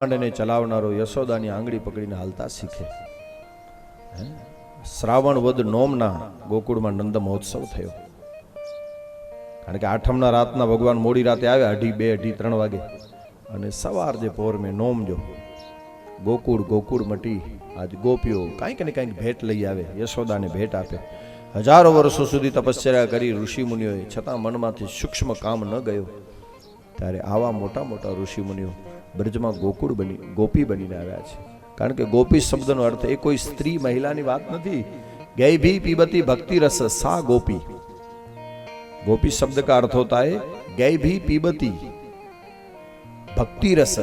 ને ચલાવનારો યશોદાની આંગળી પકડીને હાલતા શીખે. શ્રાવણ વદ નોમના ગોકુળમાં નંદ મહોત્સવ થયો. કારણ કે આઠમના રાતના ભગવાન મોડી રાતે આવ્યા 2:30, 3 વાગે, અને સવાર જે પોર મેં નોમજો ગોકુળ ગોકુળ મટી. આજ ગોપીઓ કાંઈક ને કાંઈક ભેટ લઈ આવે, યશોદાને ભેટ આપે. હજારો વર્ષો સુધી તપશ્ચર્યા કરી ઋષિ મુનિઓએ, છતાં મનમાંથી સૂક્ષ્મ કામ ન ગયો. ત્યારે આવા મોટા મોટા ઋષિ મુનિઓ બ્રજમાં ગોકુળ બની ગોપી બનીને આવ્યા છે. કારણ કે ગોપી શબ્દનો અર્થ એ કોઈ સ્ત્રી મહિલાની વાત નથી. ગૈભી પીબતી भक्ति रस सा गोपी. गोपी शब्द का अर्थ होता है गैभी पीबती भक्ति रस.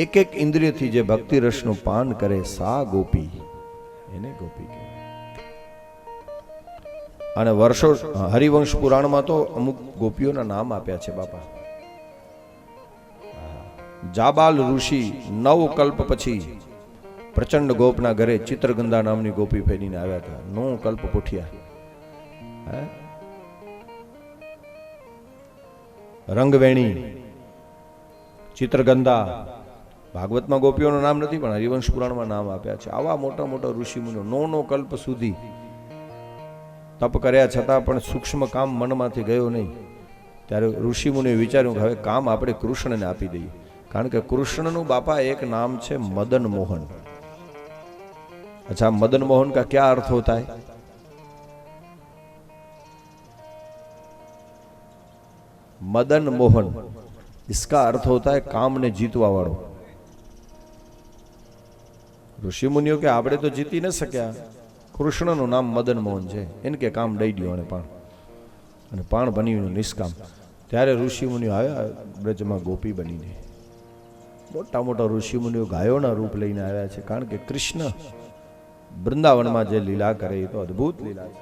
एक एक इंद्रिय थी जे भक्ति रस નું પાન કરે સા ગોપી, એને ગોપી કહેવાય. અને વર્ષો હરિવંશ પુરાણમાં તો અમુક ગોપીઓના નામ આપ્યા છે બાપા. જાબાલ ઋષિ 9 કલ્પ પછી પ્રચંડ ગોપના ઘરે ચિત્રગંધા નામની ગોપી ફેરીને આવ્યા હતા. 9 કલ્પ પૂઠ્યા. રંગવેણી, ચિત્રગંધા, ભાગવતમાં ગોપીઓનું નામ નથી પણ હરિવંશ પુરાણમાં નામ આપ્યા છે. આવા મોટા મોટા ઋષિ મુનિઓ 9 કલ્પ સુધી તપ કર્યા છતાં પણ સૂક્ષ્મ કામ મનમાંથી ગયો નહીં. ત્યારે ઋષિ મુનિએ વિચાર્યું કે હવે કામ આપણે કૃષ્ણને આપી દઈએ. કારણ કે કૃષ્ણનું બાપા એક નામ છે મદન મોહन. अच्छा, मदन मोहन का क्या अर्थ होता है? मदन मोहन, इसका अर्थ होता है काम ने जीतवा वाળો. ऋषि मुनियो के આપણે તો જીતી ન શક્યા, કૃષ્ણનું નામ મદન મોહન છે, એને કે કામ દઈ દો અને પાણ બનીને નિષ્કામ. ત્યારે ઋષિ મુનિઓ આવ્યા બ્રજમાં ગોપી બનીને. મોટા મોટા ઋષિ મુનિઓ ગાયોના રૂપ લઈને આવ્યા છે. કારણ કે કૃષ્ણ વૃંદાવનમાં જે લીલા કરે એ તો અદ્ભુત લીલા છે.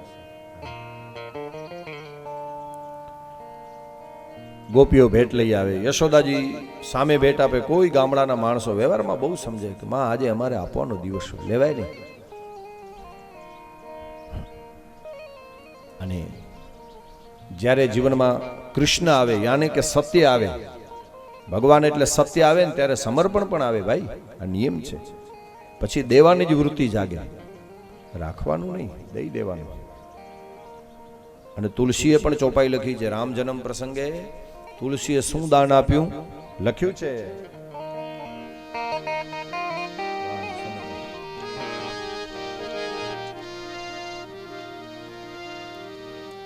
ગોપીઓ ભેટ લઈ આવે, યશોદાજી સામે ભેટ આપે. કોઈ ગામડાના માણસો વ્યવહારમાં બહુ સમજે કે માં આજે અમારે આપવાનો દિવસ લેવાય નહીં. અને જ્યારે જીવનમાં કૃષ્ણ આવે, યાને કે સત્ય આવે, ભગવાન એટલે સત્ય આવે ને ત્યારે સમર્પણ પણ આવે. ભાઈ, આ નિયમ છે. પછી દેવાની જ વૃત્તિ જાગે, રાખવાનું નહીં, દઈ દેવાનું. અને તુલસીએ પણ ચોપાઈ લખી છે. રામ જન્મ પ્રસંગે તુલસીએ શું દાન આપ્યું લખ્યું છે.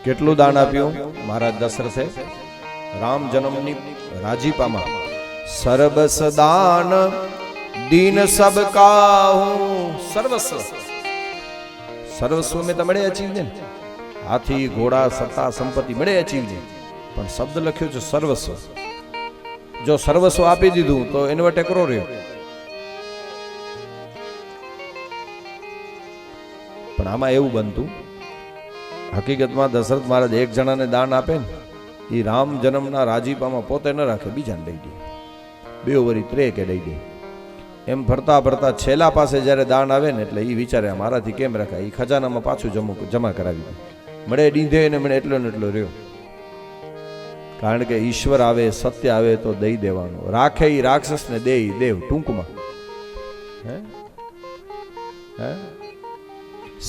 કેટલું દાન આપ્યું મહારાજ દશરથે રામ જન્મની રાજીપામાં? સર્વસ દાન दीन सब काहूं सर्वस्व. सर्वस्व में तो મળે અચીવ ને, હાથી ઘોડા સત્તા સંપત્તિ મળે અચીવ ને, પણ શબ્દ લખ્યો છે સર્વસ્વ. જો સર્વસ્વ આપી દીધું તો એનો ટેકરો રહ્યો. પણ આમાં એવું બનતું, હકીકતમાં દશરથ મહારાજ એક જણાને દાન આપે ને, એ રામ જન્મના રાજીપામાં પોતે ન રાખે, બીજાને દઈ દે. 2 વરી 3 કે દઈ દે. એમ ફરતા ફરતા છેલ્લા પાસે જ્યારે દાન આવે ને એટલે એ વિચારે મારાથી કેમ રખાય, એ ખજાનામાં પાછું જમા કરાવી દે. મળે દીધે ને મળે એટલો ને એટલો રહ્યો. કારણ કે ઈશ્વર આવે, સત્ય આવે તો દઈ દેવાનું. રાખે એ રાક્ષસ ને દે દેવ. ટૂંકમાં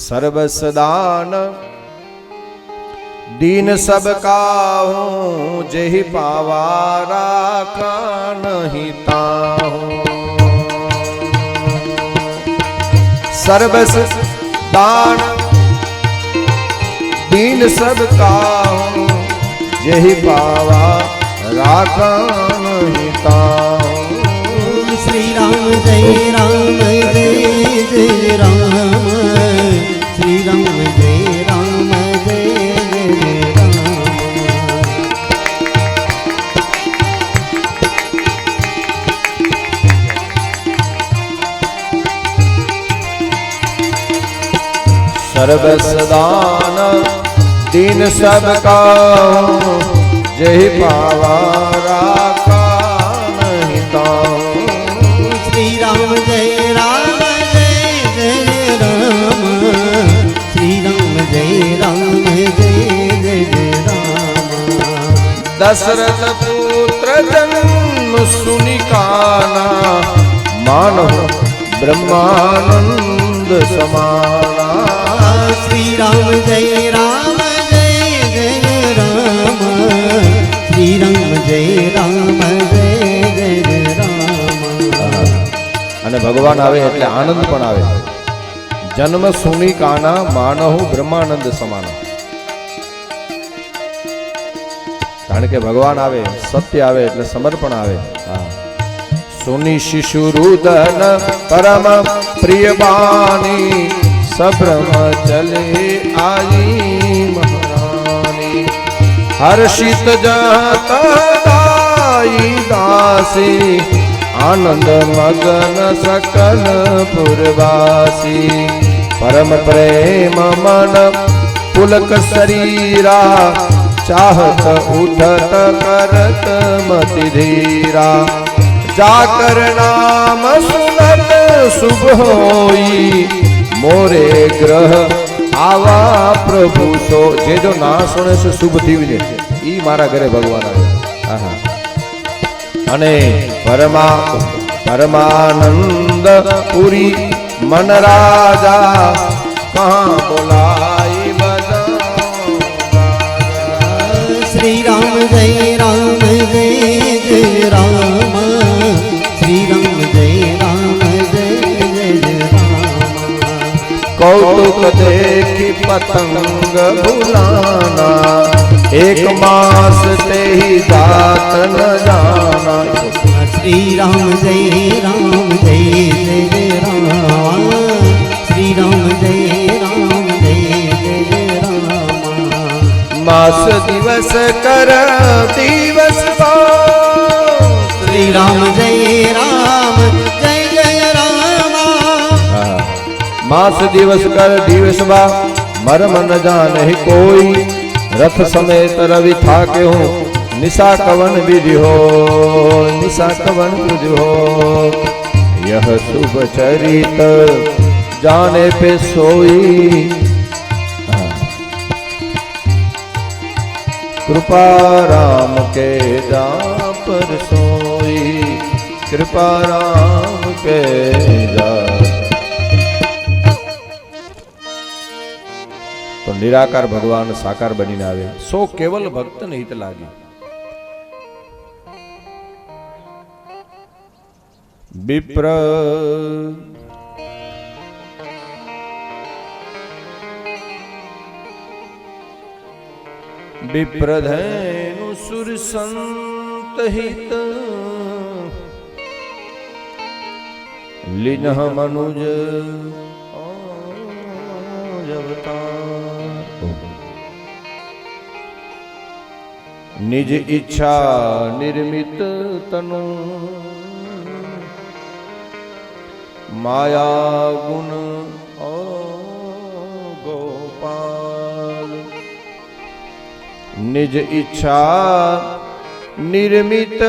સર્વસ દાન दीन सब काहूं जेहि पावा राखा नहीं ताहूं. सर्वस दान दीन सब काहूं जेहि पावा राखा नहीं ताहूं. श्री राम जय राम जय जय राम, श्री राम जय राम जय सर्वस दान दीन सब काहूं जेहि पावा राखा नहीं ताहूं. श्री राम जय राम जय जय राम, श्री राम जय राम जय जय राम. दशरथ पुत्र जन्म सुनि काना માનવ બ્રહ્માનંદ સમાના શ્રી રામ જય રામ જય જય રામ શ્રી રામ જય રામ જય જય રામ. અને ભગવાન આવે એટલે આનંદ પણ આવે. જન્મ સુની કાના માનહુ બ્રહ્માનંદ સમાના. કારણ કે ભગવાન આવે, સત્ય આવે એટલે સમર્પણ આવે. સુની શિશુ રુદન પરમ પ્રિય બાની સબ્રમ ચલે આઈ મહારાની હર્ષિત જતાઈ દાસી આનંદ મગન સકલ પુરવાસી પરમ પ્રેમ મન પુલક શરીરા ચાહત ઉઠત કરત મતિ ધીરા જાકર નામ સુનત શુભ હોઈ મોરે ગ્રહ આવા પ્રભુ સો. જે જો ના સુણે છે શુભ થયું છે ઈ મારા ઘરે ભગવાન આવે. અને પરમાનંદ પુરી મન રાજા કહા બોલાઈ શ્રી રામ જય રામ જય જય રામ શ્રી રામ જય રામ જય જય રામ. કૌતુક દેખી પતંગ ભુલાના એક માસ તે જાત ન જાના. શ્રી રામ જય રામ જય જય રામ શ્રી રામ જય રામ જય જય રામ. માસ દિવસ કર દિવસ શ્રી રામ જય રામ જય જય રામ. માસ દિવસ કર દિવસ બા મરમ ન જાને કોઈ રથ સમેત રવિ થાકે હું નિશા કवन विधि हो निशा कवन विधि हो यह शुभ चरित जाने पे सोई कृपा राम के जा पर सोई कृपा राम के जा. તો નિરાકાર ભગવાન સાકાર બનીને આવે. સો કેવલ ભક્ત ને હિત લાગી. વિપ્ર વિપ્રધેનુ સુર સંત હિત લીનહ મનુજ નિજ ઈચ્છા નિર્મિત તનુ માયા ગુણ ગોપાલ. નિજ ઈચ્છા નિર્મિત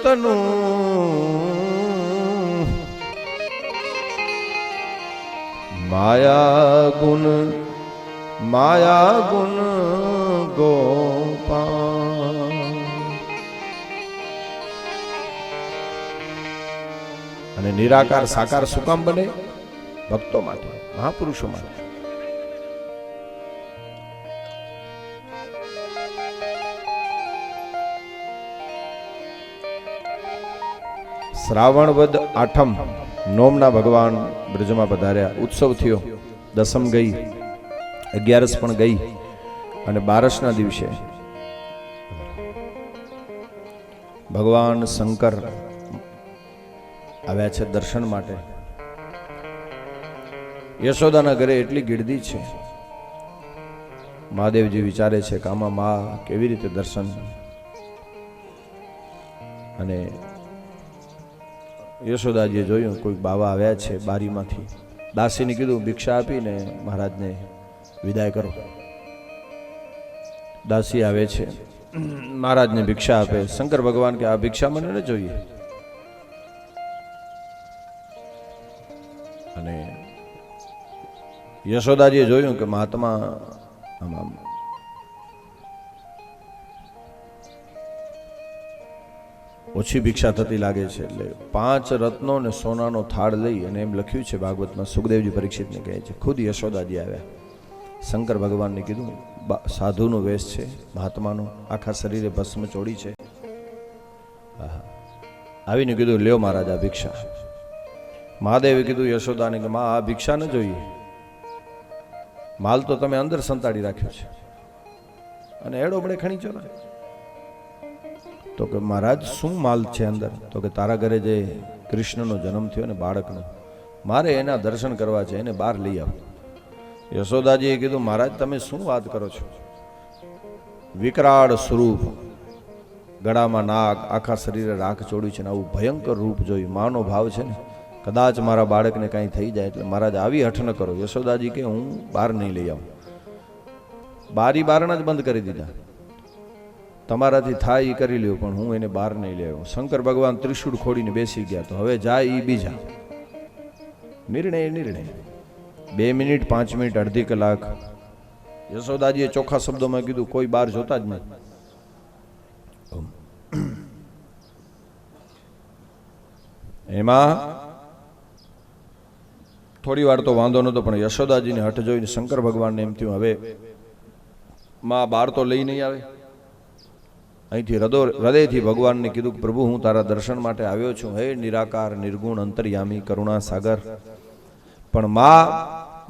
તનુ માયા ગુણ ગોપાલ. અને નિરાકાર સાકાર શું કામ બને? ભક્તો માટે, મહાપુરુષો માટે. શ્રાવણ વદ આઠમ નોમના ભગવાન બ્રજમાં પધાર્યા. ઉત્સવ થયો. દસમ ગઈ, 11સ પણ ગઈ અને 12સના દિવસે ભગવાન શંકર આવ્યા છે દર્શન માટે. યશોદાના ઘરે એટલી ગીર્દી છે. મહાદેવજી વિચારે છે કે આમાં મા કેવી રીતે દર્શન. અને યશોદાજીએ જોયું કોઈ બાવા આવ્યા છે બારીમાંથી. દાસીને કીધું ભિક્ષા આપીને મહારાજને વિદાય કરો. દાસી આવે છે, મહારાજને ભિક્ષા આપે. શંકર ભગવાન કે આ ભિક્ષા મને ન જોઈએ. અને યશોદાજીએ જોયું કે મહાત્મા આમ ઓછી ભિક્ષા થતી લાગે છે. એટલે 5 રત્નો ને સોનાનો થાળ લઈ અને એમ લખ્યું છે ભાગવતમાં, સુખદેવજી પરીક્ષિતને કહે છે, ખુદ યશોદાજી આવ્યા. શંકર ભગવાનને કીધું, સાધુનો વેશ છે, મહાત્માનો, આખા શરીરે ભસ્મ ચોડી છે. આવીને કીધું, લ્યો મહારાજ આ ભિક્ષા. મહાદેવે કીધું યશોદાને કે માં આ ભિક્ષા ન જોઈએ, માલ તો તમે અંદર સંતાડી રાખ્યો છે અને એડો બડે ખણી ચો. તો કે મહારાજ શું માલ છે અંદર? તો કે તારા ઘરે જે કૃષ્ણનો જન્મ થયો ને બાળકનો, મારે એના દર્શન કરવા છે, એને બહાર લઈ આવો. યશોદાજીએ કીધું, મહારાજ તમે શું વાત કરો છો? વિકરાળ સ્વરૂપ, ગળામાં નાગ, આખા શરીરે રાખ ચોડ્યું છે ને આવું ભયંકર રૂપ જોયું, માનો ભાવ છે ને કદાચ મારા બાળકને કાંઈ થઈ જાય એટલે મહારાજ આવી હઠ ન કરો. યશોદાજી કે હું બહાર નહીં લઈ આવું. બારી બારણા જ બંધ કરી દીધા, તમારાથી થાય એ કરી લ્યો, પણ હું એને બહાર નહીં લઈ આવું. શંકર ભગવાન ત્રિશૂળ ખોડીને બેસી ગયા. તો હવે જાય એ બીજા, નિર્ણય 2 મિનિટ 5 મિનિટ અડધી કલાક. યશોદાજીએ ચોખ્ખા શબ્દોમાં કીધું, કોઈ બહાર જોતા જ નહીં. એમાં થોડી વાર તો વાંધો નતો, પણ યશોદાજીને હઠ જોઈને શંકર ભગવાનને એમ થયું, હવે માં બહાર તો લઈ નહીં આવે. અહીંથી હૃદયથી ભગવાનને કીધું કે પ્રભુ હું તારા દર્શન માટે આવ્યો છું, હે નિરાકાર નિર્ગુણ અંતર્યામી કરુણા સાગર, પણ માં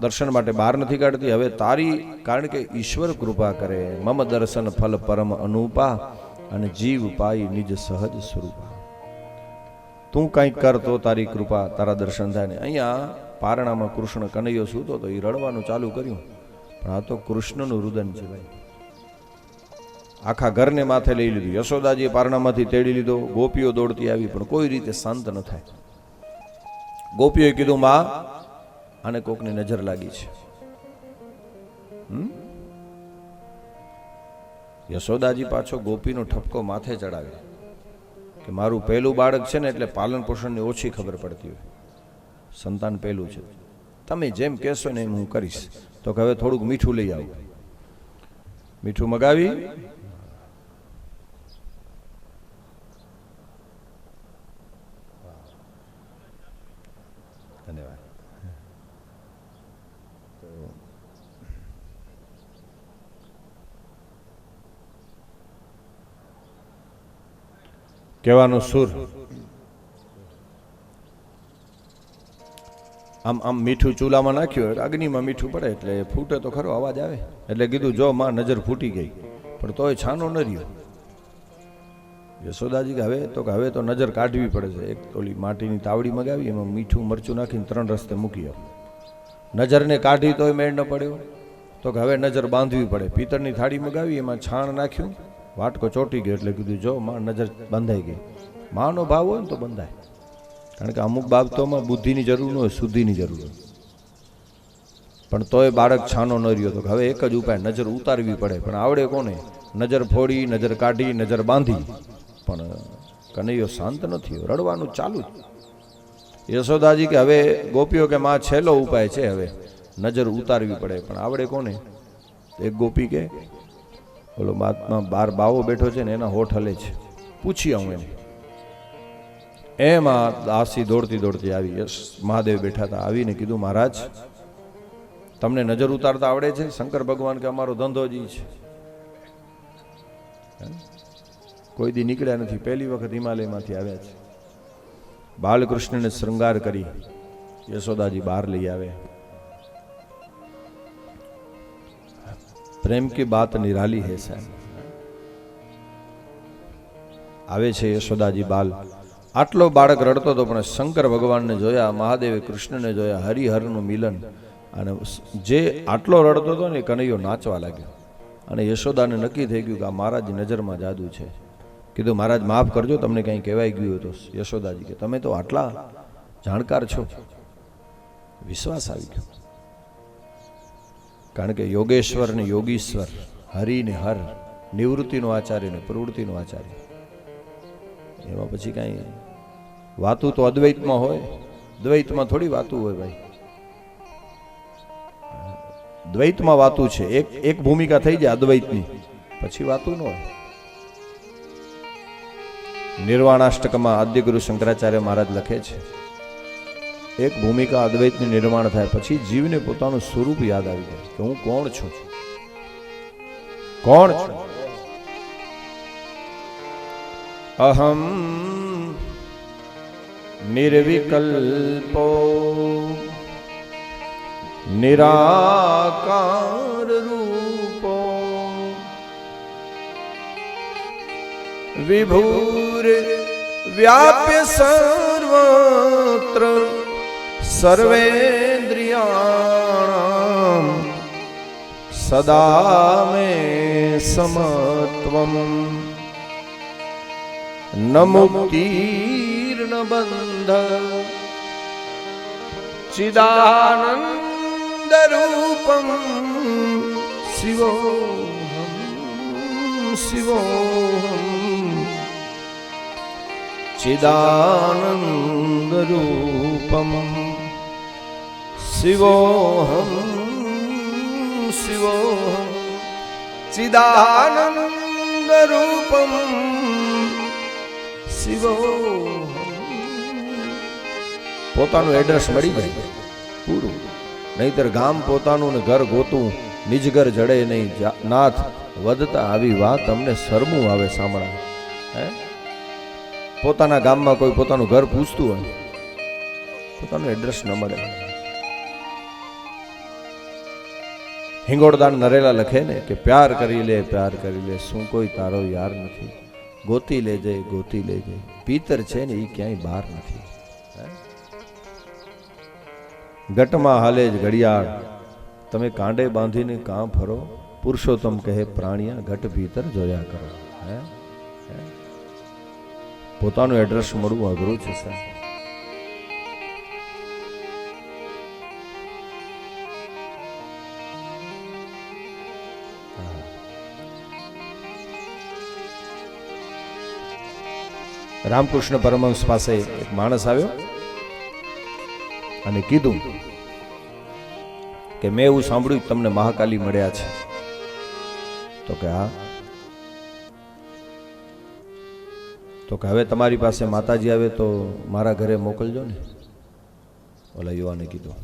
દર્શન માટે બહાર નથી કાઢતી. હવે તારી, કારણ કે ઈશ્વર કૃપા કરે, મમ દર્શન ફલ પરમ અનુપા, અને જીવ પાઈ નિજ સહજ સ્વરૂપા. તું કંઈક કર તો તારી કૃપા, તારા દર્શન થાય ને. અહીંયા પારણામાં કૃષ્ણ કનૈયો સૂતો તો એ રડવાનું ચાલુ કર્યું, પણ આ તો કૃષ્ણનું રુદન છે ભાઈ. આખા ઘરને માથે લઈ લીધું. યશોદાજીએ પારણામાંથી તેડી લીધો, ગોપીઓ દોડતી આવી, પણ કોઈ રીતે શાંત ન થાય. ગોપીઓએ કીધું, માં આને કોકની નજર લાગી છે. યશોદાજી પાછો ગોપીનો ઠપકો માથે ચડાવે કે મારું પહેલું બાળક છે ને એટલે પાલન પોષણની ઓછી ખબર પડતી હોય, સંતાન પહેલું છે, તમે જેમ કહેશો ને એમ હું કરીશ. તો કે હવે થોડુંક મીઠું લઈ આવું. મીઠું મગાવી ધન્યવાદ. કહેવાનો સુર આમ મીઠું ચૂલામાં નાખ્યું, અગ્નિમાં મીઠું પડે એટલે ફૂટે તો ખરો, અવાજ આવે. એટલે કીધું, જો માં નજર ફૂટી ગઈ, પણ તોય છાનો ન રહ્યો. યશોદાજી કે હવે તો નજર કાઢવી પડે છે. એક ઓલી માટીની તાવડી મગાવી, એમાં મીઠું મરચું નાખીને 3 રસ્તે મૂકી આવો. નજરને કાઢી તોય મેળ ન પડ્યો, તો કે હવે નજર બાંધવી પડે. પિત્તળની થાળી મગાવી, એમાં છાણ નાખ્યું, વાટકો ચોટી ગયો. એટલે કીધું, જો માં નજર બંધાઈ ગઈ. માનો ભાવ હોય ને તો બંધાય, કારણ કે અમુક બાબતોમાં બુદ્ધિની જરૂર ન હોય, શુદ્ધિની જરૂર હોય. પણ તોય બાળક છાનો ન રહ્યો. તો હવે એક જ ઉપાય, નજર ઉતારવી પડે. પણ આવડે કોને? નજર ફોડી, નજર કાઢી, નજર બાંધી. પણ કનૈયો શાંત નથી, રડવાનું ચાલુ જ. યશોદાજી કે હવે ગોપીઓ કે માં છેલ્લો ઉપાય છે, હવે નજર ઉતારવી પડે. પણ આવડે કોને? એક ગોપી કે ઓલો મહાત્મા બાર બાવો બેઠો છે ને એના હોઠ હલે છે, પૂછી આવું એને. એમાં દાસી દોડતી આવી. યશ મહાદેવ બેઠા હતા. આવીને કીધું, મહારાજ તમને નજર ઉતારતા આવડે છે? શંકર ભગવાન કે અમારો ધંધો જ છે, કોઈ દી નીકળ્યા નથી, પહેલી વખત હિમાલયમાંથી આવ્યા છે. બાલકૃષ્ણને શૃંગાર કરી યશોદાજી બહાર લઈ આવે. પ્રેમ કી બાત નિરાલી હૈ સાહેબ. આવે છે યશોદાજી બાલ. આટલો બાળક રડતો હતો, પણ શંકર ભગવાનને જોયા, મહાદેવે કૃષ્ણને જોયા, હરિહરનું મિલન. અને જે આટલો રડતો હતો ને કનૈયો નાચવા લાગ્યો. અને યશોદાને નક્કી થઈ ગયું કે આ મહારાજની નજરમાં જાદુ છે. કીધું, મહારાજ માફ કરજો, તમને કંઈ કહેવાય ગયું હતો. યશોદાજી કે તમે તો આટલા જાણકાર છો. વિશ્વાસ આવી ગયો, કારણ કે યોગેશ્વર ને યોગીશ્વર, હરિ ને હર, નિવૃત્તિનો આચાર્ય ને પ્રવૃત્તિનો આચાર્ય. એમાં પછી કાંઈ વાતું તો અદ્વૈતમાં હોય, દ્વૈતમાં થોડી વાતું હોય ભાઈ. દ્વૈતમાં વાતું છે, એક ભૂમિકા થઈ જાય અદ્વૈતની, પછી વાતું ન હોય. નિર્વાણાષ્ટકમાં આદ્યગુરુ શંકરાચાર્ય મહારાજ લખે છે, એક ભૂમિકા અદ્વૈતની નિર્માણ થાય પછી જીવને પોતાનું સ્વરૂપ યાદ આવી જાય કે હું કોણ છું, કોણ છું. અહમ નિર્વિકલ્પો નિરાકાર રૂપો વિભુર વ્યાપ્ય સર્વત્ર સર્વેન્દ્રિયાણામ સદા મે સમત્વમ ન મુક્તિર્ન બંધ ચિદાનંદ રૂપમ શિવોહમ શિવોહમ ચિદાનંદ રૂપમ શિવોહમ શિવોહમ ચિદાનંદ રૂપમ શિવોહમ. પોતાનું એડ્રેસ મળી જાય પૂરું, નહીતર ગામ પોતાનું ને ઘર ગોતું નિજ ઘર જડે નહીં નાથ વધતા આવી વાત અમને શરમું આવે સાંભળા. હે, પોતાના ગામમાં કોઈ પોતાનું ઘર પૂછતું હોય, પોતાનું એડ્રેસ ન મળે. હિંગોળદાન નરેલા લખે ને કે પ્યાર કરી લે, પ્યાર કરી લે, શું કોઈ તારો યાર નથી, ગોતી લેજે, ગોતી લેજે, પીતર છે ને એ ક્યાંય બહાર નથી. ગટમાં હાલે જ ઘડિયાળ, તમે કાંડે બાંધીને કાં ફરો, પુરુષોત્તમ કહે પ્રાણિયા ઘટ ભીતર જોયા કરો. હે, પોતાનું એડ્રેસ મળવું અઘરું છે સાહેબ. રામકૃષ્ણ પરમહંસ પાસે એક માણસ આવ્યો અને કીધું કે મેં એવું સાંભળ્યું તમને મહાકાલી મળ્યા છે. તો કે હા. તો કે હવે તમારી પાસે માતાજી આવે તો મારા ઘરે મોકલજો ને. ઓલા યુવાને કીધું.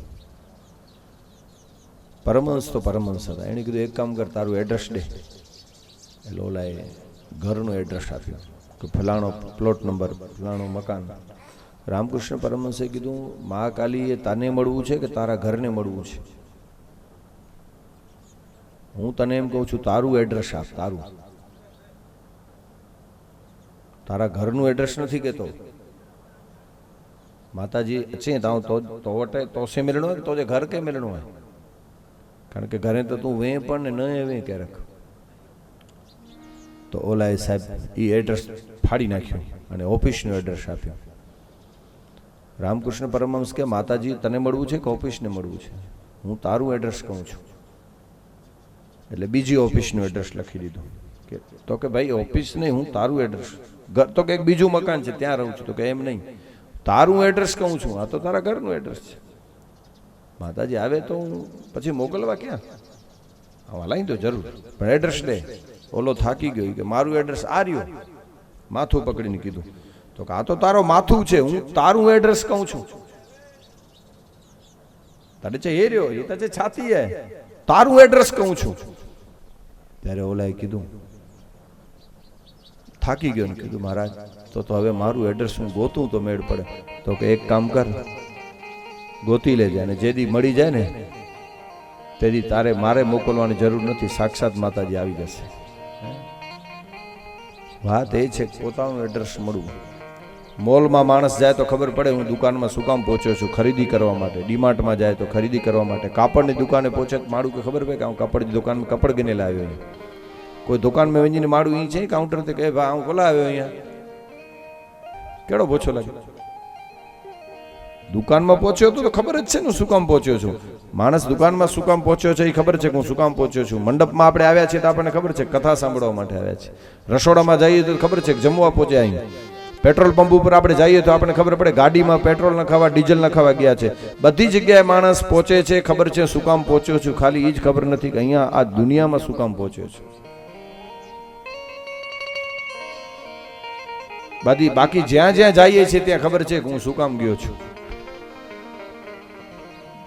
પરમહંસ તો પરમહંસ હતા, એણે કીધું એક કામ કર, તારું એડ્રેસ દે. એટલે ઓલાએ ઘરનું એડ્રેસ આપ્યું કે ફલાણો પ્લોટ નંબર, ફલાણો મકાન. રામકૃષ્ણ પરમહંસે કીધું મહાકાલી એ તને મળવું છે કે તારા ઘરને મળવું છે? હું તને એમ કહું છું તારું એડ્રેસ આપ, તારું, તારા ઘરનું એડ્રેસ નથી કહેતો. માતાજી છે તો સે મિલણો હોય, તો જે ઘર કે મિલણો હોય, કારણ કે ઘરે તો તું વે પણ ને ન વે ક્યારેક. તો ઓલાએ સાહેબ એ એડ્રેસ ફાડી નાખ્યું અને ઓફિસનું એડ્રેસ આપ્યું. રામકૃષ્ણ પરમહંસ કે માતાજી તને મળવું છે કે ઓફિસને મળવું છે? હું તારું એડ્રેસ કહું છું. એટલે બીજી ઓફિસનું એડ્રેસ લખી દીધું. કે તો કે ભાઈ ઓફિસ નહીં, હું તારું એડ્રેસ. ઘર તો કે એક બીજું મકાન છે ત્યાં રહું છું. તો કે એમ નહીં, તારું એડ્રેસ કહું છું, આ તો તારા ઘરનું એડ્રેસ છે. માતાજી આવે તો હું પછી મોકલવા ક્યાં? આવા લાઈ તો જરૂર, પણ એડ્રેસ દે. ઓલો થાકી ગયો કે મારું એડ્રેસ આ રહ્યું, માથું પકડીને કીધું. તો કે આ તો તારો માથું છે, હું તારું એડ્રેસ કહું છું. તારે છે એ રહ્યો, એ તો છે છાતી હે, તારું એડ્રેસ કહું છું. ત્યારે ઓલાએ કીધું, થાકી ગયો ને કીધું મહારાજ તો હવે મારું એડ્રેસ હું ગોતું તો મેળ પડે. તો કે એક કામ કર, ગોતી લેજે અને જે દી મળી જાય ને તેથી તારે મારે મોકલવાની જરૂર નથી, સાક્ષાત માતાજી આવી જશે. વાત એ છે કે પોતાનું એડ્રેસ મળવું. મોલમાં માણસ જાય તો ખબર પડે હું દુકાનમાં શું કામ પહોંચ્યો છું, ખરીદી કરવા માટે. ડીમાર્ટમાં જાય તો ખરીદી કરવા માટે. કાપડની દુકાને પહોંચે તો માડું કે ખબર પડે કે હું કાપડની દુકાનમાં કપડ ગઈને લાવ્યો. કોઈ દુકાનમાં વેચીને માડું અહીં છે કાઉન્ટર કે ભાઈ હું કોલા આવ્યો અહીંયા, કેળો પોછો લાગે. દુકાનમાં પહોંચ્યો તો ખબર જ છે ને શું કામ પહોંચ્યો છું. માણસ દુકાનમાં શું કામ પહોંચ્યો છે એ ખબર છે કે હું શું કામ પહોંચ્યો છું. મંડપમાં આપણે આવ્યા છીએ તો આપણને ખબર છે કથા સાંભળવા માટે આવ્યા છે. રસોડામાં જઈએ તો ખબર છે કે જમવા પહોંચ્યા અહીં. પેટ્રોલ પંપ ઉપર આપણે જઈએ તો આપણને ખબર પડે ગાડીમાં પેટ્રોલ નખાવા, ડીઝલ નખાવા ગયા છે. બધી જગ્યાએ માણસ પહોંચે છે, ખબર છે શું કામ પહોંચ્યો છું, ખાલી એ જ ખબર નથી કે અહીંયા આ દુનિયામાં શું કામ પહોંચ્યો છું. બાકી જ્યાં જ્યાં જઈએ છીએ ત્યાં ખબર છે કે હું શું કામ ગયો છું.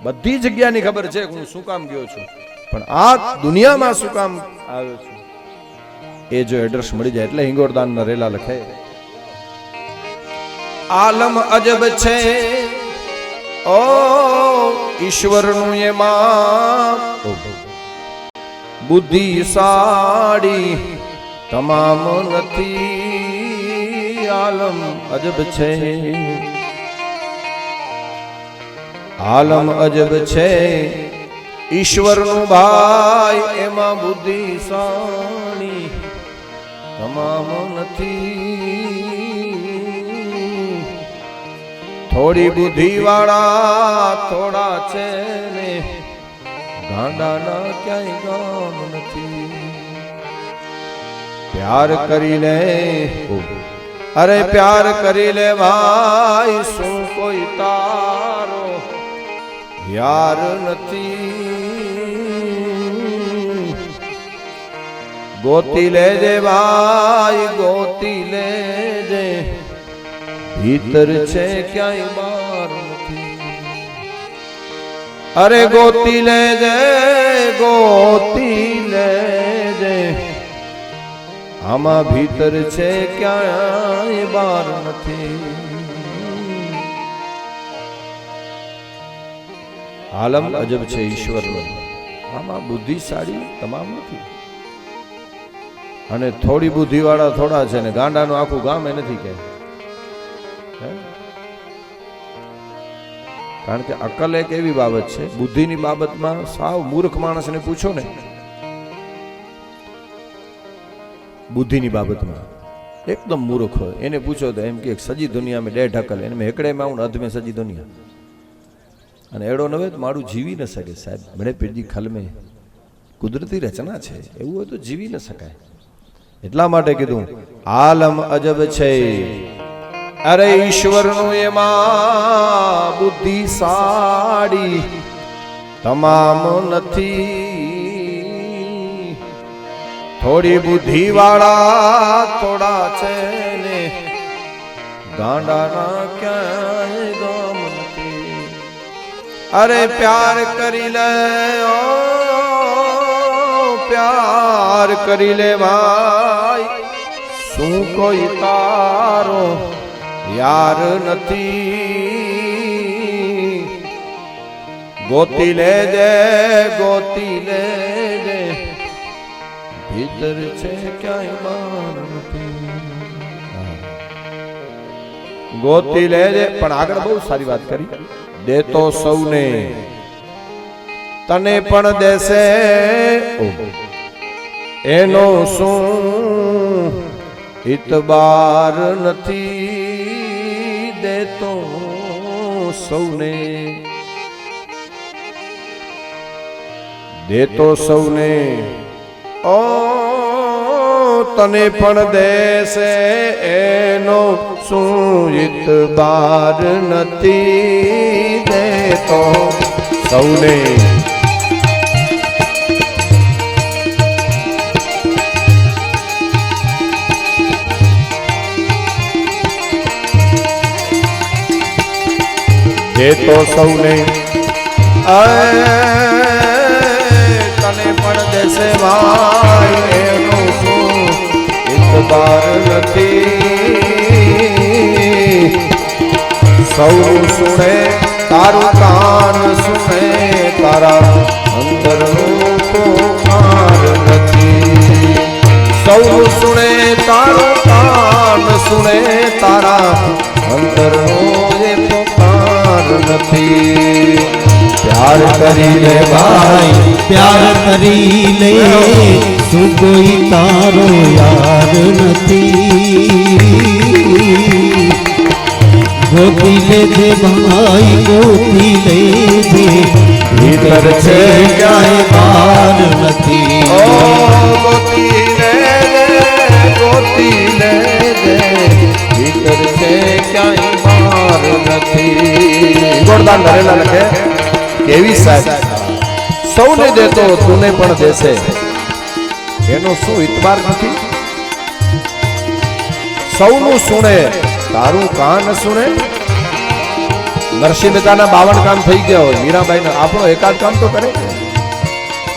બધી જગ્યાની ખબર છે કે હું શું કામ ગયો છું, પણ આ દુનિયામાં શું કામ આવ્યો છું એ જો એડ્રેસ મળી જાય એટલે હિંગોળદાન ના રેલા લખે. આલમ અજબ છે ઓ ઈશ્વરનું એમાં બુદ્ધિ સાડી તમામ નથી. આલમ અજબ છે, આલમ અજબ છે ઈશ્વરનું ભાઈ એમાં બુદ્ધિ સાડી તમામ નથી. થોડી બુદ્ધિ વાળા થોડા છે ને ગાંડાના ક્યાંય ગામ નથી. પ્યાર કરી લે અરે પ્યાર કરી લે ભાઈ શું કોઈ તારો યાર નથી. ગોતી લેજે ભાઈ ગોતી લેજે ભીતર છે ક્યાંય બહાર નથી. અરે ગોતી લેજે આમાં ભીતર છે ક્યાંય બહાર નથી. આલમ અજબ છે ઈશ્વરનો, આમાં બુદ્ધિશાળી તમામ નથી. અને થોડી બુદ્ધિ વાળા થોડા છે ને ગાંડાનું આખું ગામ એ નથી કે. કારણ કે અકલ એક એવી બાબત છે, બુદ્ધિની બાબતમાં સાવ મૂર્ખ માણસને પૂછો ને, બુદ્ધિની બાબતમાં એકદમ મૂર્ખ હોય એને પૂછો તો એમ કે સજી દુનિયા में 1.5 અકલ એને હેકડે में अध में सजी दुनिया અને એડો નવે તો મારું જીવી ન શકે સાહેબ. બડે પીરજી ખલ में કુદરતી રચના છે, એવું હોય તો જીવી ન શકાય. એટલા માટે કીધું આલમ અજબ છે અરે ઈશ્વરનું એમાં બુદ્ધિ સાડી તમામ નથી. થોડી બુદ્ધિ વાળા થોડા છે ને ગાંડાના ક્યાંય ગામ નથી. અરે પ્યાર કરી લે ઓ પ્યાર કરી લે ભાઈ શું કોઈ તારો યાર નથી. ગોતી લેજે ભીતર છે ક્યાંય બહાર નથી. ગોતી લેજે. પણ આગળ બહુ સારી વાત કરી, દેતો સૌને તને પણ દેશે એનો શું ઇતબાર નથી. દેતો સૌને ઓ તને પણ દેશે એનો શું ઇતબાર નથી. દેતો સૌને દેતો સૌને તને પણ દેશે ભાઈ એનું શું ઇતબાર નથી. સૌ સુણે તારું કાન સુણે તારા અંતરનું પુકાર નથી. સૌ સુણે તારું કાન સુણે તારા અંતરનું પુકાર નથી. પ્યાર કરી લે ભાઈ પ્યાર કરી લે શું કોઈ તારો યાર નથી. ગોતી લેજે ભાઈ ગોતી લેજે ભીતર છે ક્યાંય બહાર નથી. ઓ ગોતી લેજે ભીતર છે ક્યાંય બહાર નથી. ગોરદાન ધરેલા લખે કેવી સાહેબ સૌને દેતો તુને પણ દેશે એનો શું ઇતબાર નથી. સૌનું સુણે તારું કાન સુણે. નરસિંહ મહેતાના 52 કામ થઈ ગયા હોય, મીરાબાઈના આપણો એકાદ કામ તો કરે.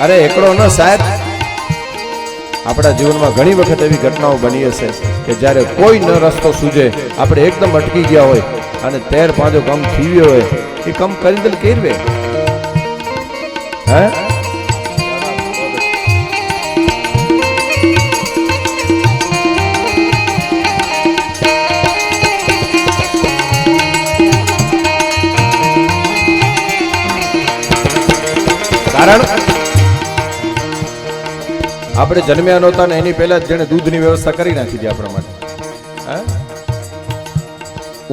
અરે એકડો ન સાહેબ, આપણા જીવનમાં ઘણી વખત એવી ઘટનાઓ બની હશે કે જ્યારે કોઈ ન રસ્તો સૂજે, આપણે એકદમ અટકી ગયા હોય અને 13 5 કામ થીવ્યો હોય, એ કામ કરી દે કેરવે હે. કારણ આપણે જન્મ્યા નહોતા ને એની પહેલા જ જેને દૂધની વ્યવસ્થા કરી નાખી હતી આપણા માટે.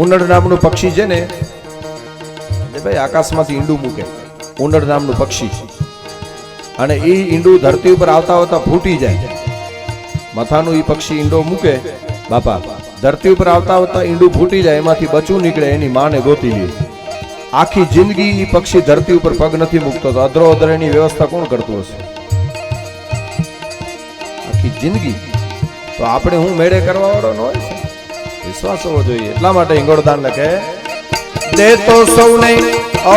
ઉંદર નામનું પક્ષી છે ને, ભાઈ આકાશમાંથી ઈંડું મૂકે. ઉંદર નામનું પક્ષી, અને એ ઈંડું ધરતી ઉપર આવતા આવતા ફૂટી જાય. મથાનું એ પક્ષી ઈંડો મૂકે બાપા, ધરતી ઉપર આવતા આવતા ઈંડું ફૂટી જાય, એમાંથી બચવું નીકળે, એની માને ગોતી લે. આખી જિંદગી એ પક્ષી ધરતી ઉપર પગ નથી મૂકતો, તો અધરો અધરેની વ્યવસ્થા કોણ કરતું હશે આખી જિંદગી? તો આપણે હું મેળે કરવા વાળો ન હોય છે, વિશ્વાસ હોવો જોઈએ. એટલા માટે હિંગોળદાન લખે, દે તો સૌને ઓ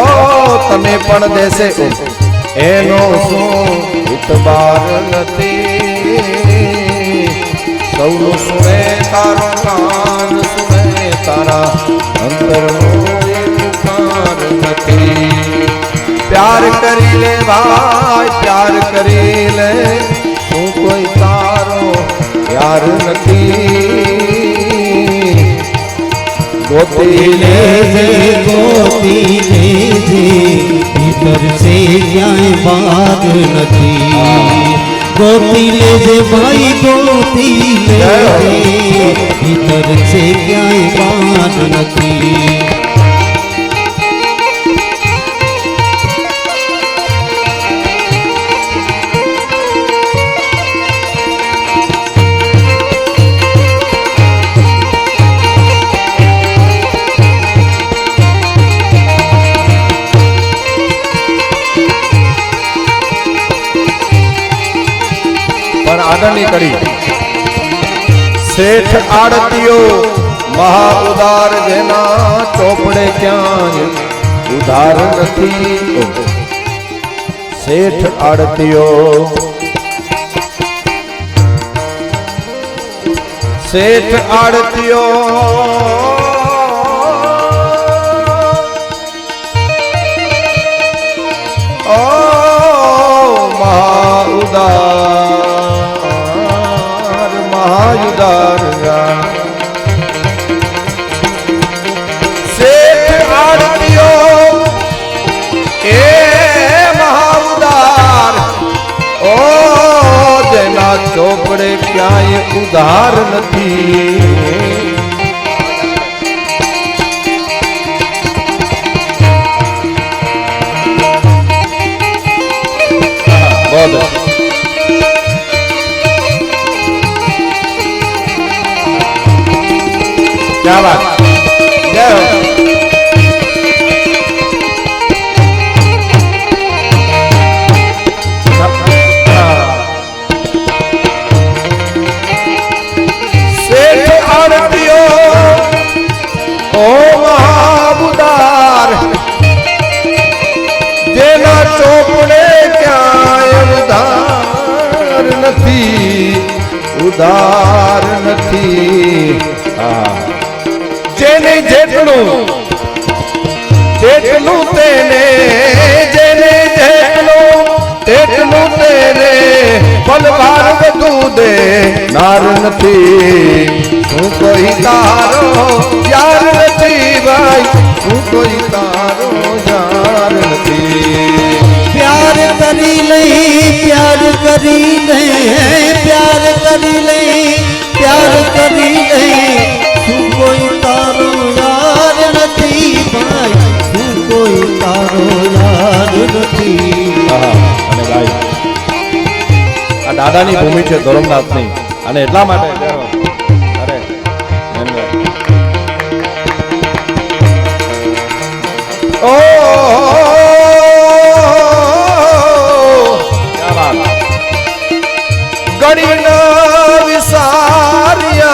તને પણ દેશે, એનો શું ઇતબાર નથી. સૌનું સુણે તારું કાન સુણે, તારા અંતરનો પ્યાર કરી લે ભાઈ, પ્યાર કરી લે, શું કોઈ તારો યાર નથી. ગોતી લેજે, ગોતી લેજે, ભીતર છે ક્યાંય બાદ નથી. ગોતી લેજે ભાઈ, ગોતી લેજે, ભીતર છે ક્યાંય બાદ નથી. આગળની કડી, શેઠ આડતીઓ મહા ઉદાર, જેના ચોપડે ક્યાંય ઉધાર નથી. શેઠ આડતીઓ, શેઠ આડતીઓ ઓ મહા ઉદાર, મહાયુદાર. શેઠ આડતીઓ એ મહાઉદાર, ઓ જેના ચોપડે ક્યાંય ઉધાર નથી. बहुत क्या बात, जय हो. શેઠ આડતીઓ ઓ મહાબુદાર, જેના ચોપડે ક્યાંય ઉધાર નથી, ઉધાર નથી. જેને જેટલું તેટલું તેને, જેને જેટલું તેટલું તેને, પલવાર વધુ દે નાર નથી. શું કોઈ તારો યાર નથી ભાઈ, શું કોઈ તારો યાર નથી. પ્યાર કરી લઈ, પ્યાર કરી લઈ, પ્યાર કરી લઈ, પ્યાર કરી લઈ, શું કોઈ તારો યાર નથી ભાઈ, શું કોઈ તારો યાર નથી. અને ભાઈ આ દાદાની ભૂમિ છે ધોરમનાથની, અને એટલા માટે અરે ઓ ગણી ન વિસાર્યા,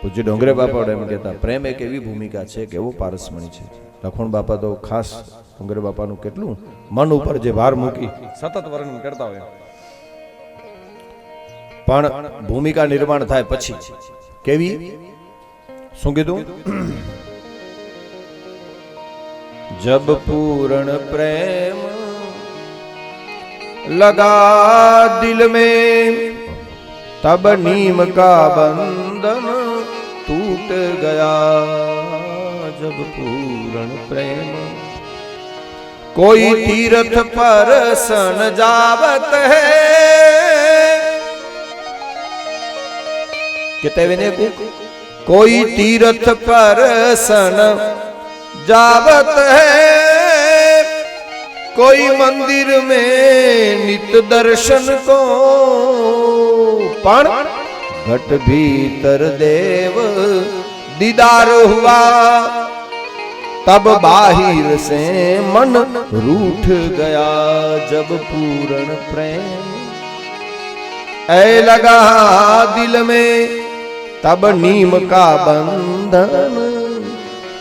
પૂજ્ય ડોંગરે બાપા એમ કહેતા, પ્રેમ એક એવી ભૂમિકા છે કે એવો પારસમણી છે. લખણ બાપા તો ખાસ ડોંગરે બાપાનું કેટલું મન ઉપર જે ભાર મૂકી સતત વર્ણન કરતા હોય, પણ ભૂમિકા નિર્માણ થાય પછી કેવી, શું કીધું? જબ પૂરણ પ્રેમ लगा दिल में तब नीम का बंधन टूट गया. जब पूर्ण प्रेम कोई तीर्थ पर सन जावत है, कहते विनय को कोई तीर्थ पर सन जावत है, कोई मंदिर में नित दर्शन को पण घट भीतर देव दीदार हुआ, तब बाहिर से मन रूठ गया. जब पूर्ण प्रेम ऐ लगा दिल में तब नीम का बंधन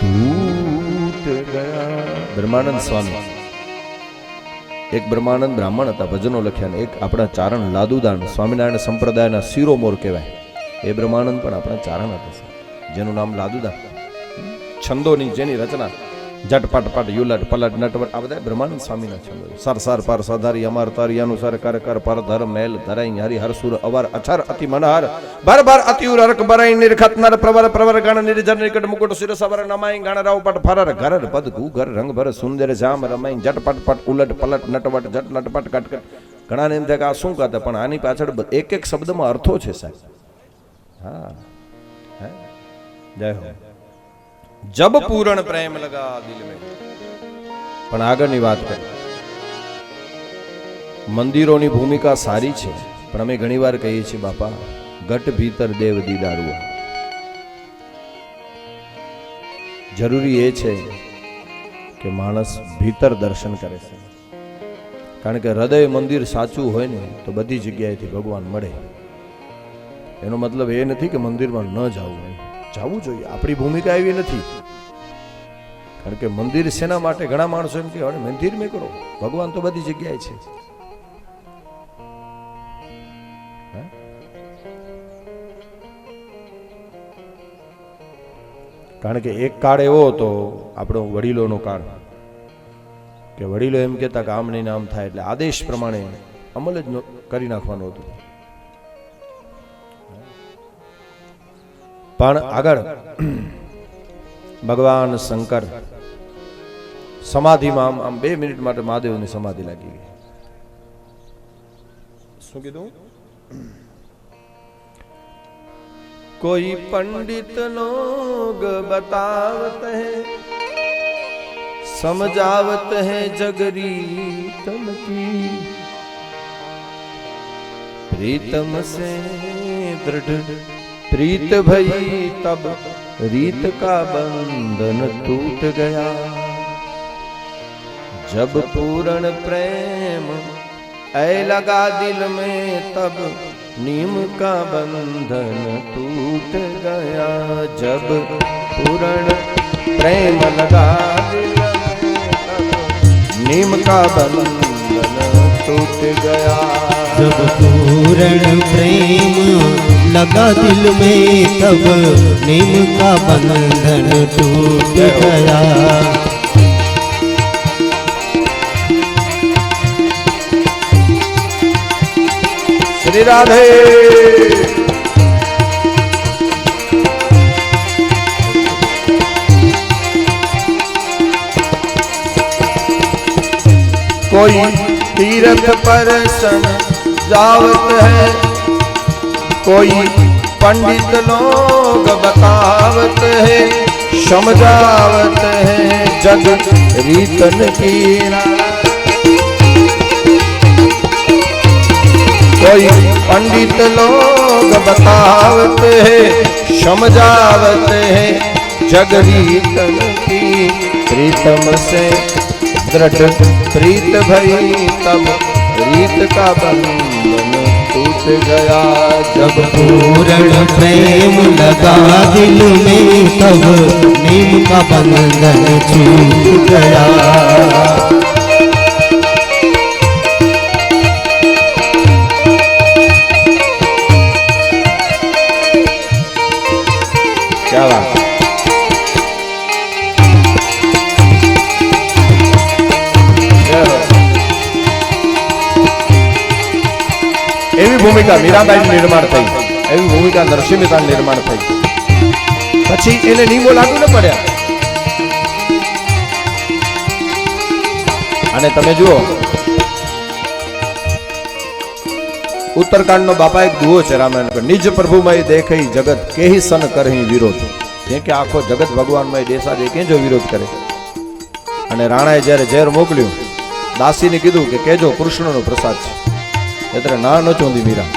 टूट गया. બ્રહ્માનંદ સ્વામી એક બ્રહ્માનંદ બ્રાહ્મણ હતા, ભજનો લખ્યા, ને એક આપણા ચારણ લાદુદાન સ્વામિનારાયણ સંપ્રદાયના શિરોમોર કહેવાય. એ બ્રહ્માનંદ પણ આપણા ચારણ હતા, જેનું નામ લાદુદાન. છંદોની જેની રચના જટપટ પટ યુલટ પલટ નટવટ આ બધા બ્રહ્માનંદ સ્વામીના છંદો. સર સર પર સધારી અમાર તારી અનુસાર કર કર પર ધર મેલ ધરાઈ હરી હરસુર અવર અછર અતિ મનહર ભર ભર અતિ ઉરક બરાઈ નિરખત નર પ્રવર પ્રવર ગણ નિર્જર નિકટ મુકુટ શિર સવર નમાઈ ગણ રાવ પટ ફરર ઘર પદ ગુ ઘર રંગ ભર સુંદર જામ રમાઈ જટપટ પટ ઉલટ પલટ નટવટ જટ નટપટ કટકટ. ઘણાને એમ થાય કે આ શું કહેતા, પણ આની પાછળ એક એક શબ્દમાં અર્થો છે સાહેબ. હા, જય હો. જબ પૂરણ પ્રેમ લગા દિલ મેં. પણ આગળની વાત કરી, મંદિરોની ભૂમિકા સારી છે, પણ અમે ઘણીવાર કહીએ છીએ બાપા ઘટ ભીતર દેવ દીદારું. જરૂરી એ છે કે માણસ ભીતર દર્શન કરે છે, કારણ કે હૃદય મંદિર સાચું હોય ને તો બધી જગ્યાએથી ભગવાન મળે. એનો મતલબ એ નથી કે મંદિરમાં ન જવું હોય, જવું જોઈએ. આપણી ભૂમિકા એવી નથી, કારણ કે મંદિર શેના માટે? ઘણા માણસો એમ કે મંદિર મેં કરો, ભગવાન તો બધી જગ્યાએ છે. કારણ કે એક કાળ એવો હતો આપણો વડીલોનો કાળ, કે વડીલો એમ કહેતા કે આમ નહીં આમ થાય, એટલે આદેશ પ્રમાણે અમલ જ કરી નાખવાનું હતું. પણ આગળ ભગવાન શંકર સમાધિમાં આમ 2 મિનિટ માટે મહાદેવની સમાધિ લાગી ગઈ. શું કીધું? કોઈ પંડિત લોગ બતાવત હૈ સમજાવત હૈ જગરીતમ કી प्रीतम से दृढ़ प्रीत भई तब रीत का बंधन टूट गया. जब पूर्ण प्रेम ऐ लगा दिल में तब नीम का बंधन टूट गया. जब पूर्ण प्रेम लगा दिल में तब नीम का बंधन टूट गया. जब पूर्ण प्रेम लगा दिल में तब नीम का बंधन टूट गया. श्री राधे. कोई तीर्थ पर सन जावत है, कोई पंडित लोग बतावत है समझावत है जग रीतन की. कोई पंडित लोग बतावत है समझावत है जग रीतन की. प्रीतम से दृढ़ प्रीत भई तब रीत का बंधन टूट गया जब पूर्ण प्रेम लगा दिल में तब नीम का बंधन छूट गया। क्या बात એવી ભૂમિકા મીરાબાઈ નિર્માણ થઈ, એવી ભૂમિકા નરસિંહ મહેતા નિર્માણ થઈ. પછી એને નિયમો લાગુ ન પડ્યા. અને તમે જુઓ ઉત્તરકાંડ નો બાપા એક દુહો છે રામાયણ, નિજ પ્રભુમય દેખઈ જગત કેહી સન કરહી વિરોધ. જે કે આખો જગત ભગવાનમય દેશા દે કે જો વિરોધ કરે. અને રાણાએ જ્યારે ઝેર મોકલ્યું, દાસીને કીધું કે કેજો કૃષ્ણનો પ્રસાદ છે. એટલે ના ન ચોંધી મીરા,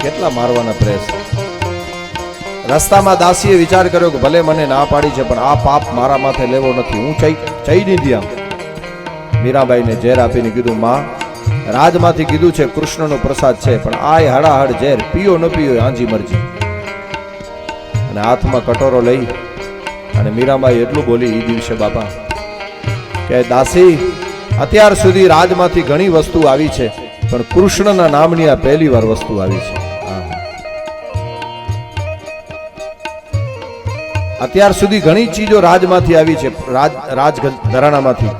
કેટલા મારવાના પ્રયાસ. રસ્તામાં દાસીએ વિચાર કર્યો કે ભલે મને ના પાડી છે પણ આ પાપ મારા માથે લેવો નથી, હું ચઈ દીધી. આમ મીરાબાઈને ઝેર આપીને કીધું માં, રાજમાંથી કીધું છે કૃષ્ણનો પ્રસાદ છે પણ આ હડાહડ ઝેર પીઓ ન પીઓ આંજી મરજી. અને હાથમાં કટોરો લઈ અને મીરાબાઈ એટલું બોલી એ દિવસે બાપા કે દાસી, અત્યાર સુધી રાજમાંથી ઘણી વસ્તુ આવી છે પણ કૃષ્ણના નામની આ પહેલી વાર વસ્તુ આવી છે. અત્યાર સુધી ઘણી ચીજો રાજમાંથી આવી છે, રાજ ઘરાણામાંથી,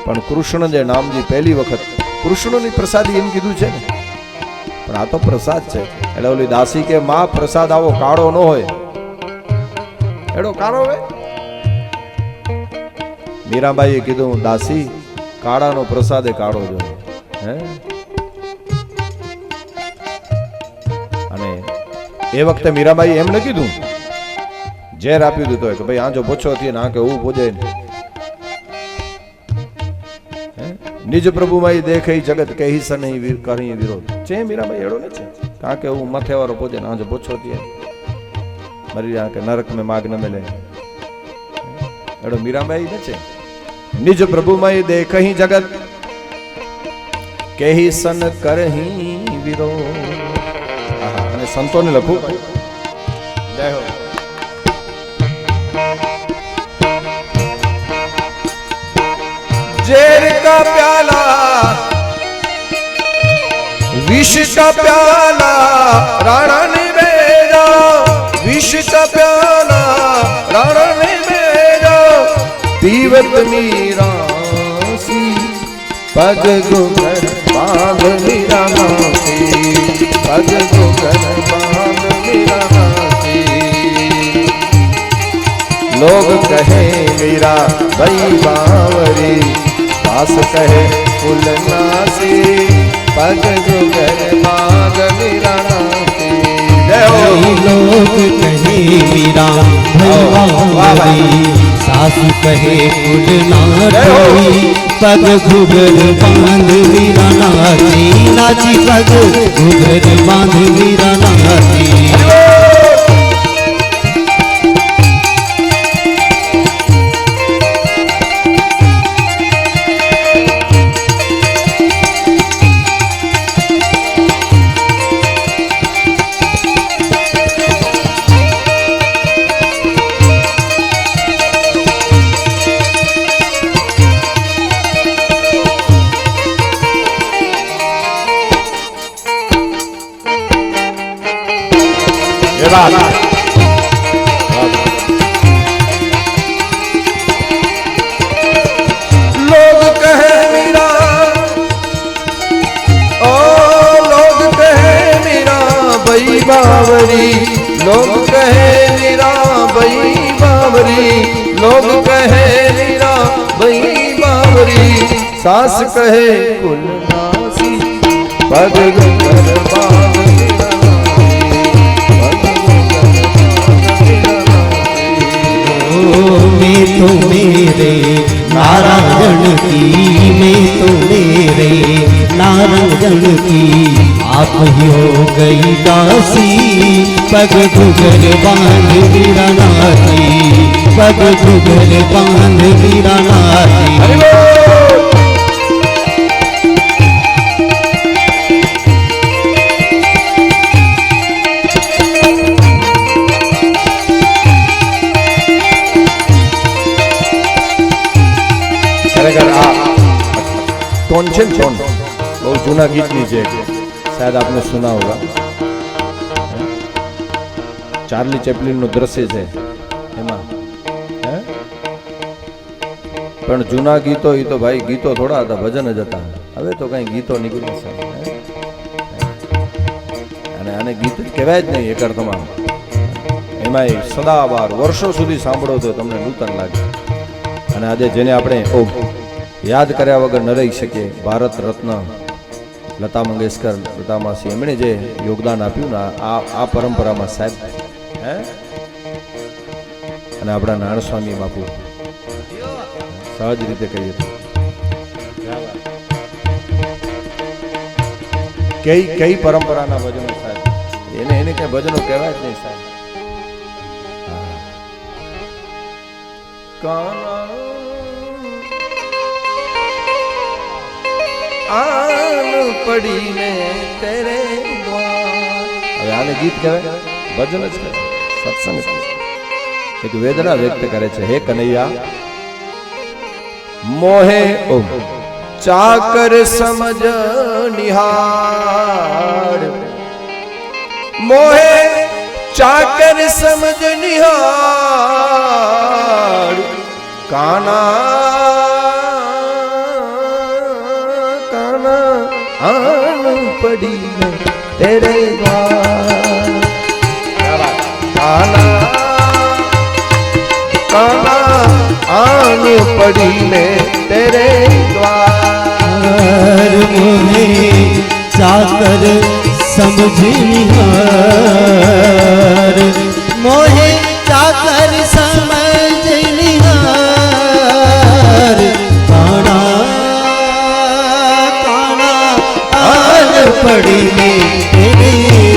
પણ કૃષ્ણ જે નામની પહેલી વખત કૃષ્ણની પ્રસાદી એમ કીધું છે ને, પણ આ તો પ્રસાદ છે. એટલે ઓલી દાસી કે માં પ્રસાદ આવો કાળો ન હોય, એડો કાળો હોય. મીરાબાઈએ કીધું દાસી, કાળાનો પ્રસાદ એ કાળો જ હોય. હે અને એ વખતે મીરાબાઈ એમ ન કીધું, ઝેર આપ્યું દીધું કે ભાઈ આજો પૂછો થી ના કે હું પૂજે. નિજ પ્રભુમાં દેખાઈ જગત કહી સ નહીં કરી વિરોધ છે. મીરાબાઈ એડો ને છે કારણ કે હું મથે વાળો પૂજે આજો પૂછો થી મરી કે નરક में माग न मिले. એડો મીરાબાઈ ને છે. નિજ પ્રભુમાં દેખઈ જગત કહી સન કરહી વિરોધ. અને સંતોને લખું જય હો. ઝેર કા પ્યાલા વિષ કા પ્યાલા રાણા ને બેજા, વિષ કા પ્યાલા રાણા ને બેજા, પીવત મીરાસી પગ ગોગર બાંધ મીરા નાસી, પગ ગોગર બાંધ મીરા નાસી. लोग कहे मीरा भाई बावरी, पास कहे फुलनासी, पग जुगर माग मीरा नासी. लोग कहे मीरा भैवावरी, सासु कहे फुलनासी, पग घुघर बांध मीरा नाची, नाची पग घुघर बांध मीरा नाची. लोग कहे मीरा, ओ लोग कहे मीरा भाई बावरी, लोग कहे मीरा भाई बावरी, लोग कहे मीरा भाई बावरी, सास कहे कुलनासी, पग गुगर बांध मीरा मैं तो मेरे नारायण की, मैं तो मेरे नारायण की, आप ही हो गई दासी, पग घुघर बांध मीरा नाची, पग घुघर बांध मीरा नाची. છે ને ટોન બહુ જૂના ગીતની છે શાયદ આપને સુના હોગા ચાર્લી ચેપ્લિનનું દ્રશ્ય છે એમાં પણ જૂના ગીતો એ તો ભાઈ ગીતો થોડા હતા ભજન જ હતા હવે તો કઈ ગીતો નીકળ્યા છે અને આને ગીત જ કહેવાય જ નહીં એક અર્થમાં એમાંય સદાબહાર વર્ષો સુધી સાંભળો તો તમને નૂતન લાગે અને આજે જેને આપણે યાદ કર્યા વગર ન રહી શકીએ ભારત રત્ન લતા મંગેશકર લતા માસી એમણે જે યોગદાન આપ્યું ને આ પરંપરામાં સાહેબ અને આપણા નારાયણ સ્વામી બાપુ સહજ રીતે કહીએ કઈ પરંપરાના ભજનો સાહેબ એને કઈ ભજનો કહેવાય જ નહીં સાહેબ આન પડીને તેરે હવે આને ગીત કહેવાય ભજન જ કહેવાય સત્સંગ એક વેદના વ્યક્ત કરે છે હે કનૈયા મોહે ચાકર સમજ નિહાળ મોહે ચાકર સમજ નિહાળ કાના આન પડીને તેરે દ્વાર કાના આન પડીને તેરે દ્વાર મોહે ચાકર સમજ નિહાર મોહે ચાકર સમજ નિહાર કાણા આન પડીને તેરે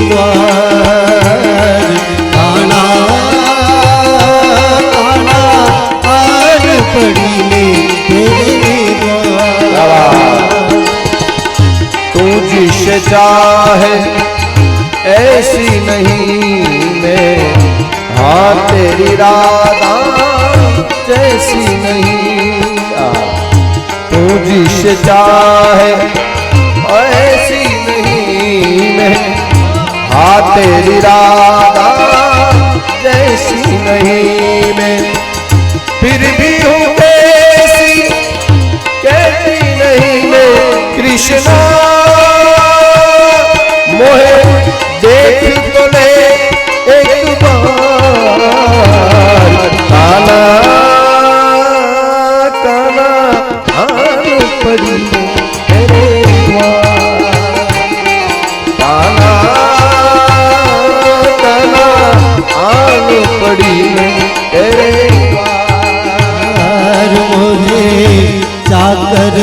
દ્વાર કાણા આન પડીને તેરે દ્વાર तू जिसे चाहे ऐसी नहीं मैं हाँ तेरी राधा जैसी नहीं तू जिसे चाहे ऐसी नहीं मैं हाँ तेरी राधा जैसी नहीं मैं फिर भी हूँ ऐसी कहती नहीं मैं कृष्णा मोहे देख तो ले एक बार काना काना आन पड़ी तेरे द्वार काना काना आन पड़ी तेरे द्वार मोहे चाकर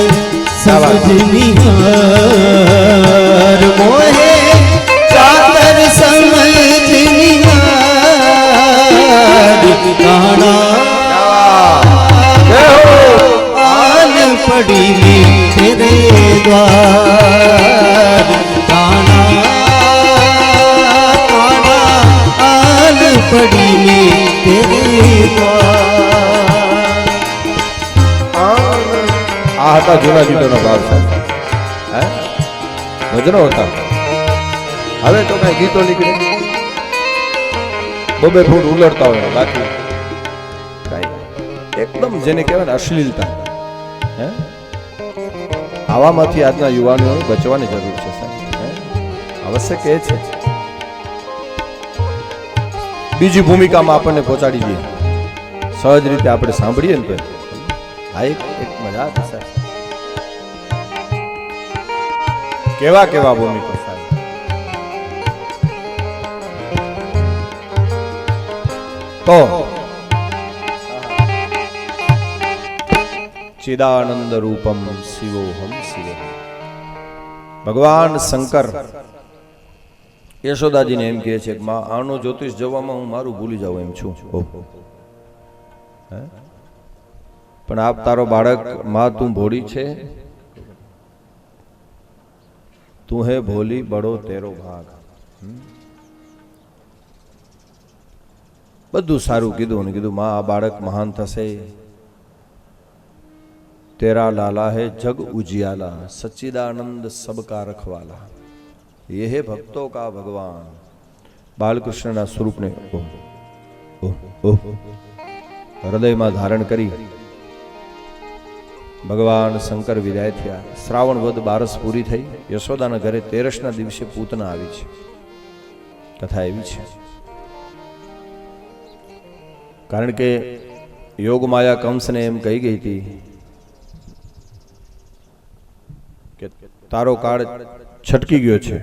समझ निहार मोहे चाकर समझ निहार काना आन पड़ी तेरे द्वार काना आन पड़ी तेरे द्वार આ હતા જૂના ગીતોનો ભાવ સાહેબ ભજનો હતા હવે તો કઈ ગીતો નીકળે બબે ફૂટ ઉલડતા હોય બાકી કઈ એકદમ જેને કહેવાય ને અશ્લીલતા આવામાંથી આજના યુવાનોને બચવાની જરૂર છે સાહેબ આવશ્યક એ છે બીજી ભૂમિકામાં આપણને પહોંચાડી દઈએ સહજ રીતે આપણે સાંભળીએ ને તો આ એક મજા છે સાહેબ કેવા કેવા ભૂમિકા સાહેબ તો ચિદાનંદ રૂપમ શિવોહમ શિવ ભગવાન શંકર યશોદાજીને એમ કહે છે કે માં આનો જ્યોતિષ જવામાં હું મારું ભૂલી જાઉં એમ છું પણ આપ તારો બાળક માં તું ભોળી છે તું હે ભોલી બડો તેરો ભાગ બધું સારું કીધું ને કીધું માં આ બાળક મહાન થશે तेरा लाला है जग उजियाला, सच्चिदानंद सबका रखवाला, ये है भक्तों का भगवान. બાલકૃષ્ણના સ્વરૂપને હૃદયમાં ધારણ કરી ભગવાન શંકર વિદાય થયા. શ્રાવણ વદ 12 પૂરી થઈ. યશોદાના ઘરે 13ના દિવસે પૂતના આવી છે. કથા એવી છે, કારણ કે યોગમાયા કંસને એમ કહી ગઈ હતી કે તારો કાળ છટકી ગયો છે.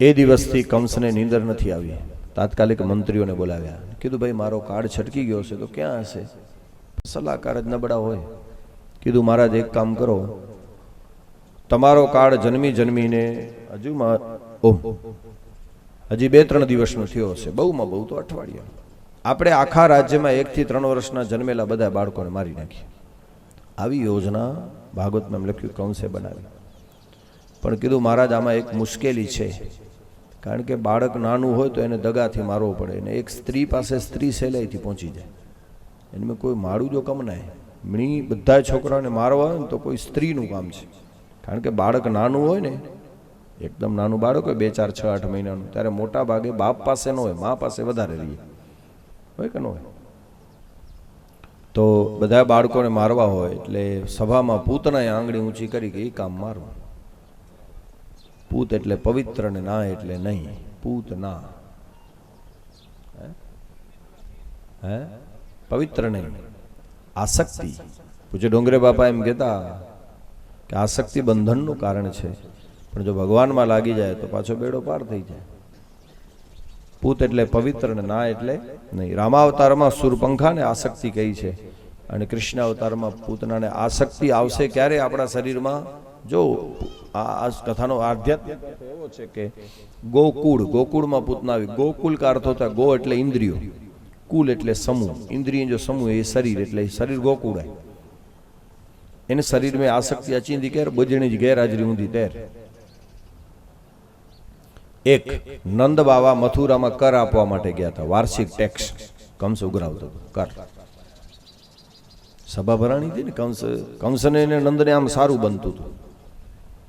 એ દિવસથી કંસને નીંદર નથી આવી. તાત્કાલિક મંત્રીઓને બોલાવ્યા. કીધું ભાઈ મારો કાળ છટકી ગયો છે તો ક્યાં હશે? સલાહકાર જ નબળા હોય. કીધું મહારાજ એક કામ કરો, તમારો કાળ જન્મી જન્મીને હજી 2-3 દિવસનો થયો હશે, બહુમાં બહુ તો અઠવાડિયા. આપણે આખા રાજ્યમાં 1 થી 3 વર્ષના જન્મેલા બધા બાળકોને મારી નાખીએ. આવી યોજના ભાગવતમાં લખ્યું કંસે બનાવી. પણ કીધું મહારાજ આમાં એક મુશ્કેલી છે, કારણ કે બાળક નાનું હોય તો એને દગાથી મારવો પડે, અને એક સ્ત્રી પાસે સ્ત્રી સહેલાઈથી પહોંચી જાય. એમાં કોઈ મારું જો કમ નાય, મી બધા છોકરાઓને મારવા હોય ને તો કોઈ સ્ત્રીનું કામ છે. કારણ કે બાળક નાનું હોય ને, એકદમ નાનું બાળક હોય 2, 4, 6, 8 મહિનાનું, ત્યારે મોટા ભાગે બાપ પાસે ન હોય, મા પાસે વધારે રહીએ, હોય કે ન હોય. તો બધા બાળકોને મારવા હોય એટલે સભામાં પૂતનાએ આંગળી ઊંચી કરી કે એ કામ મારવું. પૂત એટલે પવિત્ર ને ના એટલે નહીં. પૂત ના હે પવિત્ર નહીં, આસક્તિ. પૂજ્ય ડોંગરે બાપા એમ કહેતા કે આસક્તિ બંધનનું કારણ છે, પણ જો ભગવાનમાં લાગી જાય તો પાછો બેડો પાર થઈ જાય. પૂત એટલે પવિત્ર ને ના એટલે નહીં. રામાવતારમાં સુરપંખાને આસક્તિ કહી છે, અને કૃષ્ણ અવતારમાં પૂતનાને આસક્તિ આવશે ક્યારે? આપણા શરીરમાં. જો આ કથાનો આધ્યાત્મિક એવો છે કે ગોકુળ, ગોકુળમાં પૂતના આવી. ગોકુળ કા અર્થ હોતા, ગો એટલે ઇન્દ્રિયો, કુલ એટલે સમૂહ. ઇન્દ્રિય જો સમૂહ એ શરીર, એટલે શરીર ગોકુળ है. એને શરીર में આસક્તિ અચીંદી કેર, બજણી ગેરહાજરી ઊંધી તેર. એક નંદ બાવા મથુરામાં કર આપવા માટે ગયા હતા. વાર્ષિક ટેક્સ કંસ ઉઘરાવતો કર. સભા ભરાણી હતી ને, કંસને નંદને આમ સારું બનતું હતું,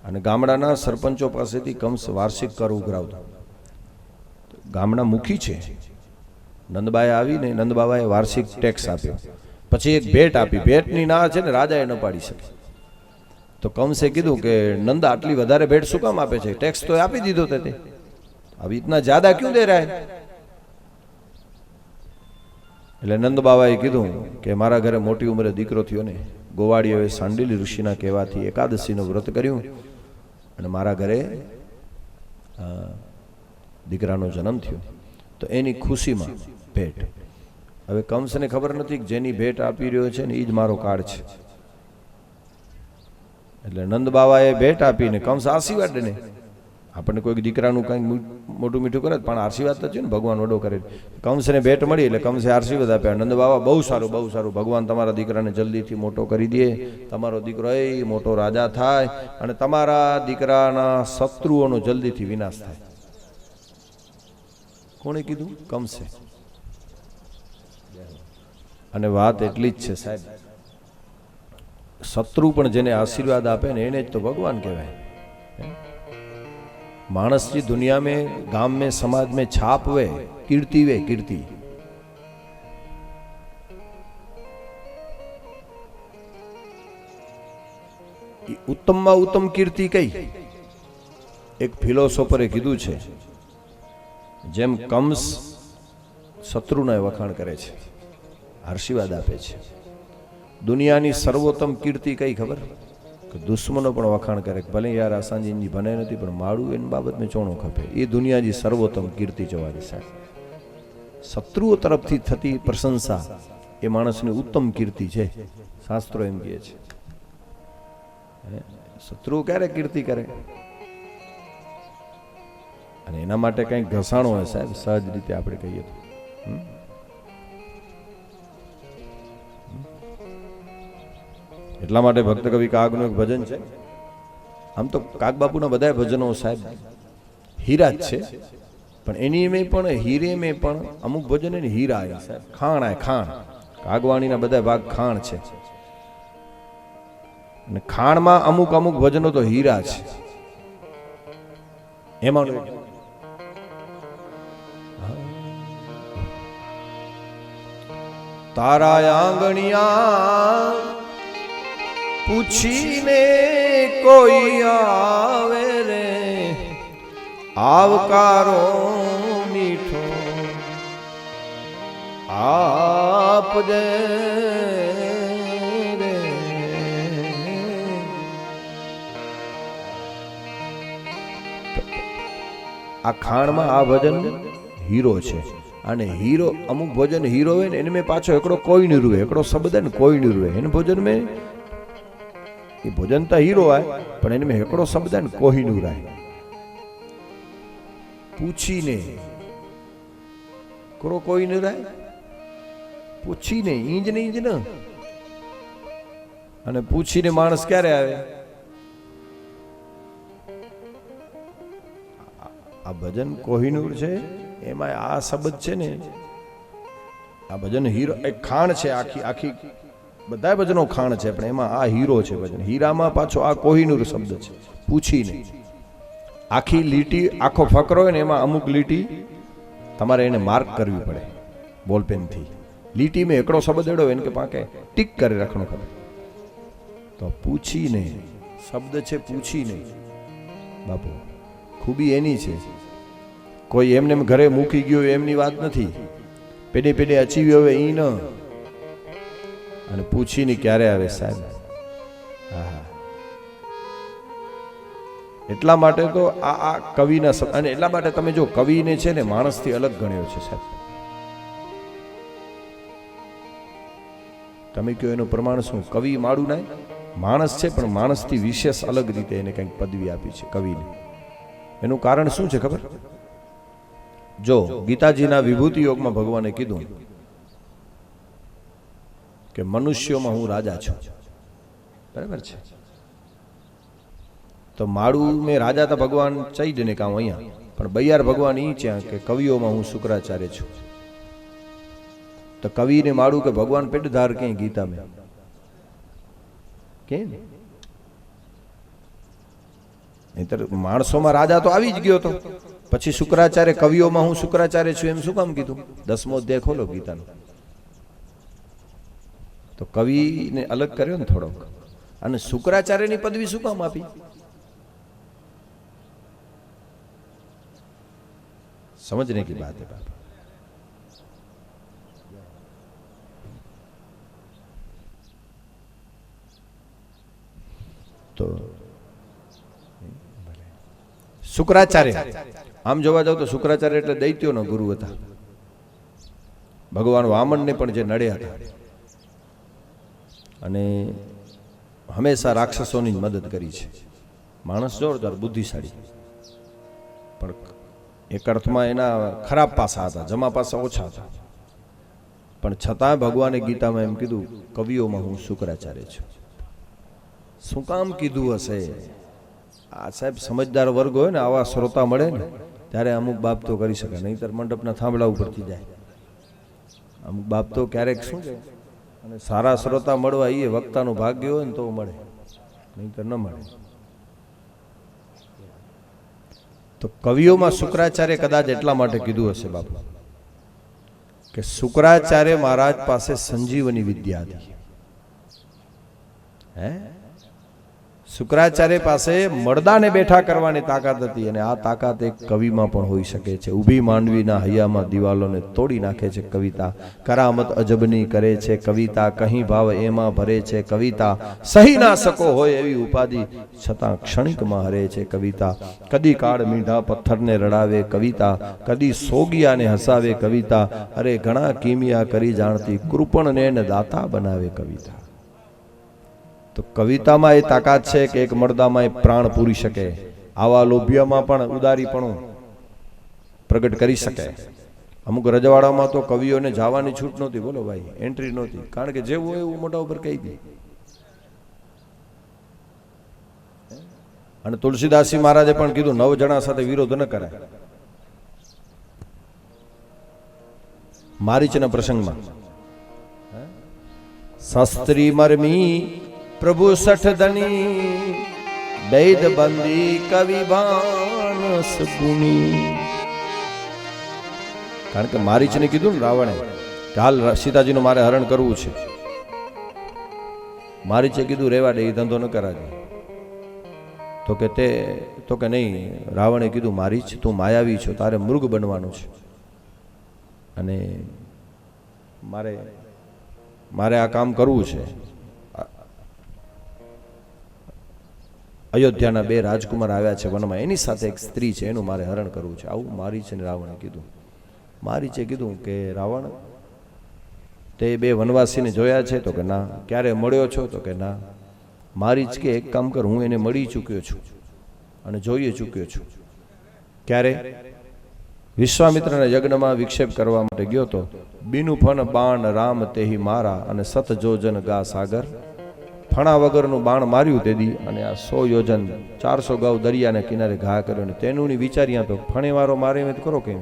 અને ગામડાના સરપંચો પાસેથી કંસ વાર્ષિક કર ઉઘરાવતો. ગામડા મુખી છે. નંદબાએ આવીને નંદબાબાએ વાર્ષિક ટેક્સ આપ્યો. પછી એક ભેટ આપી. ભેટની ના છે ને રાજાએ ન પાડી શકે. તો કંસે કીધું કે નંદ આટલી વધારે ભેટ શું કામ આપે છે? ટેક્સ તો આપી દીધો તે, અભી ઇતના જ્યાદા ક્यों દે રહા હે? એટલે નંદ બાબાએ કીધું કે મારા ઘરે મોટી ઉંમરે દીકરો થયો ને, ગોવાળીઓએ સાંડિલી ઋષિના કહેવાથી એકાદશીનું વ્રત કર્યું, અને મારા ઘરે દીકરાનો જન્મ થયો, તો એની ખુશીમાં ભેટ. હવે કંસને ખબર નથી કે જેની ભેટ આપી રહ્યો છે ને એ જ મારો કાળ છે. એટલે નંદ બાબાએ ભેટ આપીને કંસ આશીર્વાદ ને, આપણને કોઈ દીકરાનું કંઈક મોટું મીઠું કરે પણ આશીર્વાદ તો છે ને, ભગવાન વડો કરે. કંસને ભેટ મળી એટલે કંસે આશીર્વાદ આપ્યા. નંદ બાબા બહુ સારું, બહુ સારું, ભગવાન તમારા દીકરાને જલ્દીથી મોટો કરી દે, તમારો દીકરો એ મોટો રાજા થાય, અને તમારા દીકરાના શત્રુઓનો જલ્દીથી વિનાશ થાય. કોણે કીધું? કંસે. અને વાત એટલી જ છે સાહેબ, શત્રુ પણ જેને આશીર્વાદ આપે ને એને જ તો ભગવાન કહેવાય. मानस जी दुनिया में, गांव में, समाज में छाप वे, कीर्ति वे, कीर्ति. उत्तम में उत्तम कीर्ति कई. एक फिलोसोफरे कीधुं छे, जेम कंस शत्रुने वखाण करे छे, आशीर्वाद आपे छे. दुनियानी सर्वोत्तम कीर्ति कई खबर? दुश्मनों पण वखाण करे, भले यार आसांजी बने नहीं पण माड़ू एन बाबत में चोणो खपे. ये दुनिया जी सर्वोत्तम कीर्ति जवानी साहेब. शत्रुओ तरफथी थती प्रशंसा ए माणसनी उत्तम कीर्ति छे. शास्त्रो एम कहे छे. शत्रु क्यारे कीर्ति करे? अने एना माटे कंईक घसाणो होय साहेब, सहज रीते आपणे कहीए तो. એટલા માટે ભક્ત કવિ કાગનું એક ભજન છે. આમ તો કાગ બાપુના બધા ભજનો સાહેબ હીરા જ છે, પણ એની મેં પણ હીરે મેં પણ અમુક ભજન એને હીરા આવ્યા સાહેબ, ખાણ આ ખાણ. કાગવાણીના બધા ભાગ ખાણ છે, અને ખાણમાં અમુક અમુક ભજનો તો હીરા છે. એમાં તારા આંગણિયા પૂછીને કોઈ આવે રે, આવકારો મીઠો આપજે રે. આ ખાણમાં આ ભજન હીરો છે. અને હીરો અમુક ભજન હીરો હોય ને એને મેં પાછો એકડો કોઈ નહીં રૂવે, એકડો શબ્દ ને કોઈ નહીં રૂવે. એને ભજન મેં એ ભજન તો હીરો આય, પણ એને મેં એકડો શબ્દ ને કોઈ નહીં રાય. પૂછીને કરો કોઈ નહીં રાય, પૂછીને ઈંજ ને ઈંજ ને. અને પૂછીને માણસ ક્યારે આવે? આ ભજન કોહિનૂર છે, એમાં આ શબ્દ છે ને, આ ભજન હીરો એક ખાણ છે. આખી આખી બધા ભજનો ખાણ છે, પણ એમાં આ હીરો છે ભજન. હીરામાં પાછો આ કોહિનૂર શબ્દ છે. પૂછીને આખી લીટી, આખો ફકરો હોય ને એમાં અમુક લીટી તમારે એને માર્ક કરવી પડે બોલપેનથી. લીટી મેં એકડો શબ્દ એડો એને કે પાકે ટીક કરી રાખવાનો ખબર. તો પૂછીને શબ્દ છે, પૂછીને બાપુ ખૂબી એની છે. કોઈ એમને ઘરે મૂકી ગયો એમની વાત નથી, પેડે પેડે અચીવ્યો હવે ઈ ન. અને પૂછીને ક્યારે આવે સાહેબ? હા, એટલા માટે તો આ કવિના શબ્દ. અને એટલા માટે તમે જો કવિને છે ને માણસથી અલગ ગણ્યો છે સાહેબ. તમે કહો એનું પ્રમાણ શું? કવિ માડું ના માણસ છે, પણ માણસથી વિશેષ અલગ રીતે એને કંઈક પદવી આપી છે કવિને. એનું કારણ શું છે ખબર? જો ગીતાજીના વિભૂતિ યોગમાં ભગવાને કીધું કે મનુષ્યોમાં હું રાજા છું, બરાબર છે? તો માળું મેં રાજા તો ભગવાન ચૈતન્ય કામ અહીંયા, પણ બૈયાર ભગવાન ઈ છે કે કવિઓમાં હું શુક્રાચાર્ય છું. તો કવિને માળું કે ભગવાન પેટધાર કે ગીતા મેં કે નહીતર માણસોમાં રાજા તો આવી જ ગયો હતો. પછી શુક્રાચાર્ય કવિઓમાં હું શુક્રાચાર્ય છું એમ શું કામ કીધું? 10મો અધ્યાય ખોલો ગીતાનો. તો કવિને અલગ કર્યો ને થોડોક. અને શુક્રાચાર્યની પદવી શું કામ આપી? સમજને કી બાત હે બાપ. તો શુક્રાચાર્ય આમ જોવા જાવ તો શુક્રાચાર્ય એટલે દૈત્યોનો ગુરુ હતા. ભગવાન વામનને પણ જે નડ્યા હતા, અને હંમેશા રાક્ષસોની મદદ કરી છે. માણસ જોરદાર બુદ્ધિશાળી, પણ એક અર્થમાં એના ખરાબ પાસા હતા, જમા પાસા ઓછા હતા. પણ છતાં ભગવાને ગીતામાં એમ કીધું કવિઓમાં હું શુક્રાચાર્ય છું. શું કામ કીધું હશે? આ સાહેબ સમજદાર વર્ગ હોય ને, આવા શ્રોતા મળે ને ત્યારે અમુક બાપ તો કરી શકે, નહીંતર મંડપના થાંભલા ઉપરથી જાય. અમુક બાપ તો ક્યારેક શું છે, અને સારા શ્રોતા મળવા એ વક્તાનું ભાગ્ય હોય ને તો મળે, નહીંતર ન મળે. તો કવિઓમાં શુક્રાચાર્ય કદાચ એટલા માટે કીધું હશે બાપુ કે શુક્રાચાર્ય મહારાજ પાસે સંજીવની વિદ્યા હતી. હે, શુક્રાચાર્ય પાસે મરદાને બેઠા કરવાની તાકાત હતી, અને આ તાકાત એક કવિમાં પણ હોઈ શકે છે. ઊભી માંડવીના હૈયામાં દિવાલોને તોડી નાખે છે કવિતા. કરામત અજબની કરે છે કવિતા, કહી ભાવ એમાં ભરે છે કવિતા. સહી ના શકો હોય એવી ઉપાધિ, છતાં ક્ષણિકમાં હરે છે કવિતા. કદી કાળ મીઠા પથ્થરને રડાવે કવિતા, કદી સોગિયાને હસાવે કવિતા. અરે ઘણા કિમિયા કરી જાણતી, કૃપણને દાતા બનાવે કવિતા. તો કવિતામાં એ તાકાત છે કે એક મર્દામાં એ પ્રાણ પૂરી શકે. આવા લોભિયામાં પણ ઉદારીપણું પ્રગટ કરી શકે. અમુક રજવાડામાં તો કવિઓને જવાની છૂટ નહોતી, બોલો ભાઈ, એન્ટ્રી નહોતી. કારણ કે જેવું હોય એવું મોઢા ઉપર કહી દે. અને તુલસીદાસજી મહારાજે પણ કીધું 9 જણા સાથે વિરોધ ન કરાય. મારીચના પ્રસંગમાં શસ્ત્રી મરમી પ્રભુ સઠ ધની વૈદ બંદી કવિ ભાનસ ગુણી. કારણ કે મારીચને કીધું ને રાવણે કે હાલ સીતાજીનું મારે હરણ કરવું છે. મારીચે કીધું રેવા દે, એ ધંધો ન કરાજે. તો કે નહીં. રાવણે કીધું મારીચ તું માયાવી છો, તારે મૃગ બનવાનું છે અને મારે આ કામ કરવું છે. અયોધ્યાના 2 રાજકુમાર આવ્યા છે વનમાં, એની સાથે એક સ્ત્રી છે, એનું મારે હરણ કરવું છે. આવું મારીચે ને રાવણે કીધું. મારીચે કીધું કે રાવણ તે 2 વનવાસીને જોયા છે? તો કે ના. ક્યારે મળ્યો છો? તો કે ના. મારીચ કે એક કામ કર, હું એને મળી ચૂક્યો છું અને જોઈએ ચૂક્યો છું. ક્યારે? વિશ્વામિત્રના યજ્ઞમાં વિક્ષેપ કરવા માટે ગયો તો બીનું ફન બાણ રામ તેહી મારા અને સત જોજન ગા સાગર. ફણા વગરનું બાણ માર્યું તેદી અને આ 100 યોજન 400 ગાઉ દરિયાને કિનારે ઘા કર્યો ને તેનું ની વિચાર્યા તો ફણી વારો મારે એમ કરો કેમ?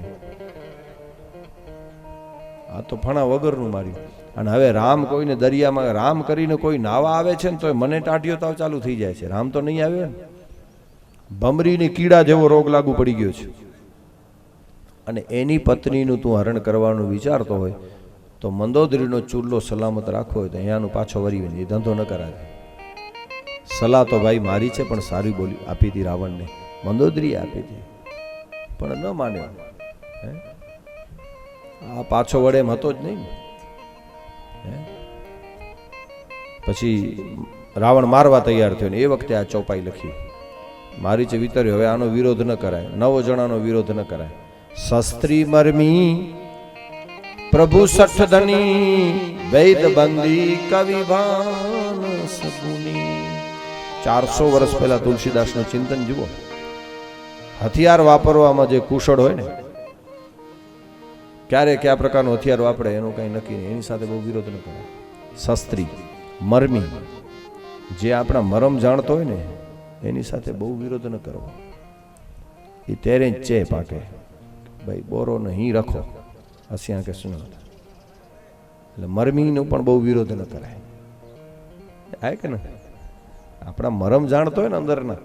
આ તો ફણા વગરનું માર્યું. અને હવે રામ કોઈને દરિયામાં રામ કરીને કોઈ નાવા આવે છે ને તો મને ટાઢિયો તાવ ચાલુ થઈ જાય છે. રામ તો નહીં આવ્યો ને. ભમરીની કીડા જેવો રોગ લાગુ પડી ગયો છે અને એની પત્નીનું તું હરણ કરવાનું વિચારતો હોય તો મંદોદરીનો ચૂલ્લો સલામત રાખવો હોય તો અહીંયાનું પાછો વરી એ ધંધો ન કરાય. સલાહ તો ભાઈ મારી છે પણ સારી બોલી આપી હતી રાવણને, મંદોદરીએ આપી હતી પણ ન માન્યો. આ પાછો વડે એમ હતો જ નહીં. પછી રાવણ મારવા તૈયાર થયો ને એ વખતે આ ચોપાઈ લખી. મારીચે વિચાર્યું હવે આનો વિરોધ ન કરાય, 9 જણાનો વિરોધ ન કરાય. શસ્ત્રી મરમી પ્રભુ સઠ ધની વૈદ બંદી કવિ ભાનસ ગુણી. 400 વર્ષ પહેલા તુલસીદાસનું ચિંતન જુઓ. હથિયાર વાપરવામાં જે કુશળ હોય ને, ક્યારે કયા પ્રકારનું હથિયાર વાપરે એનું કંઈ નક્કી નહીં, એની સાથે બહુ વિરોધ ન કરે. શસ્ત્રી મરમી જે આપણા મરમ જાણતો હોય ને એની સાથે બહુ વિરોધ ન કરવો. એ તેરે ચે પાકે ભાઈ બોરો નહીં રખો હસ્યા કે શું. એટલે મરમીનો પણ બહુ વિરોધ ન કરાય. આય કે ને આપણા મરમ જાણતો હોય ને અંદરના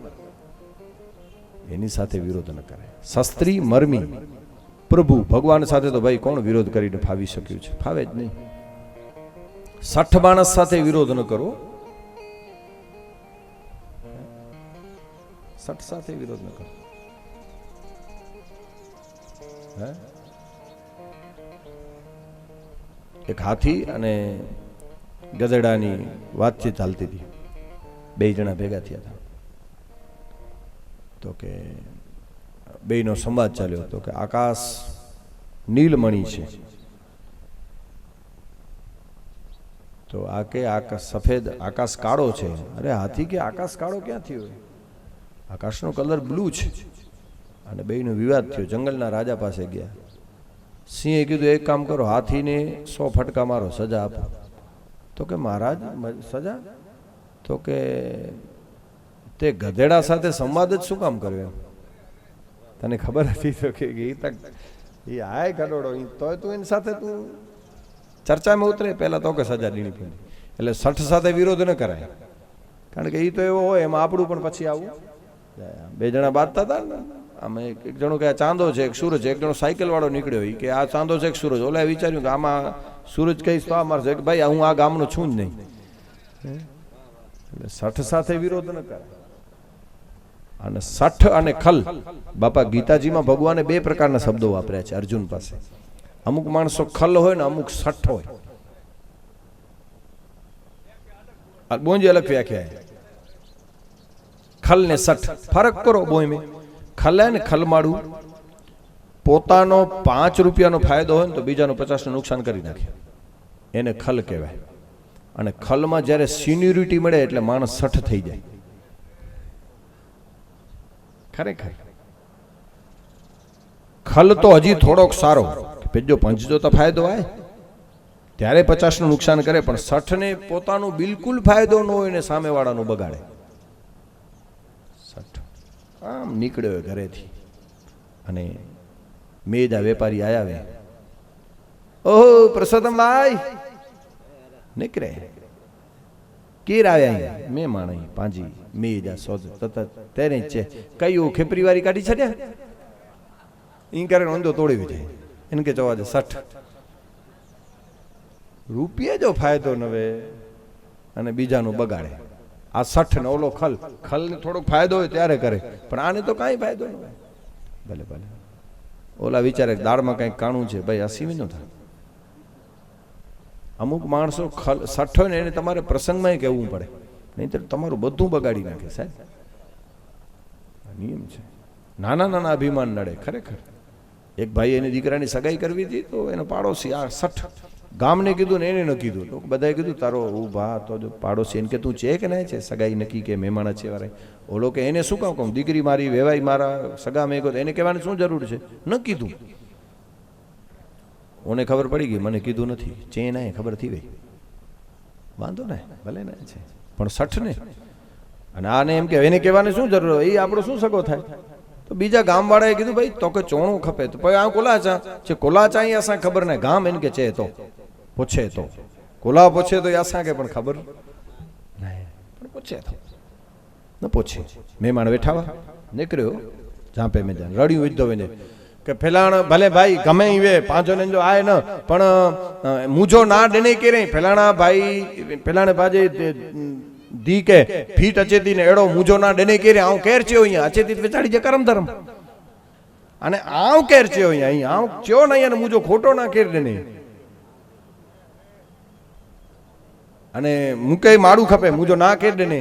એની સાથે વિરોધ ન કરાય. શસ્ત્રી મરમી પ્રભુ ભગવાન સાથે તો ભાઈ કોણ વિરોધ કરીને ફાવી શક્યું છે? ફાવે જ નહીં. 60 માણસ સાથે વિરોધ ન કરો. 60 સાથે વિરોધ ન કરો. એક હાથી અને ગધેડાની વાતચીત ચાલતી હતી. 2 જણા ભેગા થયા હતા તો કે 2નો સંવાદ ચાલ્યો હતો કે આકાશ નીલમણી છે તો આ કે આકાશ સફેદ, આકાશ કાળો છે. અરે હાથી કે આકાશ કાળો ક્યાંથી હોય? આકાશનો કલર બ્લુ છે. અને 2નો વિવાદ થયો. જંગલના રાજા પાસે ગયા. સિંહે કીધું એક કામ કરો, હાથીને 100 ફટકા મારો, સજા આપો. તો કે મહારાજ સજા? તો કે તે ગધેડા સાથે સંવાદ જ શું કામ કર્યો? તને ખબર હતી? તો કે એ હાય ગડોડો તોય તું એની સાથે તું ચર્ચામાં ઉતરે પહેલા તો કે સજા દેણી પડી. એટલે 60 સાથે વિરોધ ન કરાય. કારણ કે એ તો એવો હોય એમાં આપણું પણ પછી આવું. 2 જણા બાંધતા હતા ને, આમ એક જણો કે આ ચાંદો છે એક સૂરજ છે, એક જણો સાયકલ વાળો નીકળ્યો કે આ ચાંદો છે એક સૂરજ. ઓલા વિચાર્યું કે આમાં સૂરજ કહીશ તો આ મારશે કે ભાઈ હું આ ગામનો છું જ નહીં. એટલે 60 સાથે વિરોધ ન કરાય. અને 60 અને ખલ, બાપા ગીતાજીમાં ભગવાને 2 પ્રકારના શબ્દો વાપર્યા છે અર્જુન પાસે. અમુક માણસો ખલ હોય ને અમુક 60 હોય. બોંજી અલગ વ્યાખ્યા. ખલ ને 60 ફરક કરો. બોય મેં ખલે ને ખલમાડું પોતાનો 5 રૂપિયાનો ફાયદો હોય ને તો બીજાનો 50નું નુકસાન કરી નાખે, એને ખલ કહેવાય. અને ખલમાં જ્યારે સિન્યુરિટી મળે એટલે માણસ 60 થઈ જાય. ખરેખર ખલ તો હજી થોડોક સારો, જો 5 તો ફાયદો આવે ત્યારે 50નું નુકસાન કરે, પણ 60 ને પોતાનું બિલકુલ ફાયદો ન હોય ને સામેવાળાનું બગાડે. 60 આમ નીકળ્યો ઘરેથી અને મેદા વેપારી આવ્યા ઓહો પ્રસોત્તમભાઈ નીકળે કેર આવ્યા મેં માણી પાંજી મેં જા સોજ તત તેરે છે કયું ખેપરી વાળી કાઢી છડ્યા ઈ કરે ઊંધો તોડી વિજય એને કે જવા દે 60 રૂપિયા જો ફાયદો નવે અને બીજાનું બગાડે આ 60 ને ઓલો ખલ ને થોડોક ફાયદો હોય ત્યારે કરે પણ આને તો કાંઈ ફાયદો ન હોય ભલે ભલે ઓલા વિચારે દાળમાં કંઈક કાણું છે ભાઈ આ સીવી ન થાય અમુક માણસો 60 હોય ને એને તમારે પ્રસંગમાં કહેવું પડે નહીં તો તમારું બધું બગાડી નાખે સાહેબ નિયમ છે નાના નાના અભિમાન નડે ખરેખર એક ભાઈ એની દીકરાની સગાઈ કરવી હતી તો એનો પાડોશી આ 60 ગામને કીધું ને એને ન કીધું તો બધાએ કીધું તારો ઉભા તો જો પાડોશી એને કે તું છે કે ના છે સગાઈ નક્કી કે મહેમાન છે વારે ઓલો કે એને શું કહું દીકરી મારી વેવાઈ મારા સગા મેં એને કહેવાની શું જરૂર છે ન કીધું ઓને ખબર પડી ગઈ મને કીધું નથી ચે ના ખબર થઈ ગઈ વાંધો ને ભલે ના છે પણ 60 ને અને આને એમ કે એને કહેવાની શું જરૂર એ આપણો શું સગો થાય તો બીજા ગામવાળાએ કીધું ભાઈ તો કે ચોણું ખપે તો ભાઈ આ કોલાચા છે કોલાચા અહીં અસાં ખબર ને ગામ એને કે છે તો પૂછે તો કોલા પૂછે તો અસાં કે પણ ખબર નહીં પણ પૂછે તો ન પૂછે મહેમાન બેઠાવા નીકળ્યો જાપે મેં જાણ રડ્યું વિધો વેને કે ફેલાણ ભલે ભાઈ ગમે ઈવે પાંચો ને જો આય ન પણ મુજો ના ડેને કે ફેલાણા ભાઈ ફેલાણે બાજે દી કે ફીટ અચેતી ને એડો મુજો ના ડેને કે આવ કેર છે અહીંયા અચેતી બેચાડી જે કરમ ધરમ અને આવ કેર છે અહીંયા આવ ચ્યો નહીં અને મુજો ખોટો ના કેર ડેને અને મુકે માડું ખપે મુજો ના કેર ડેને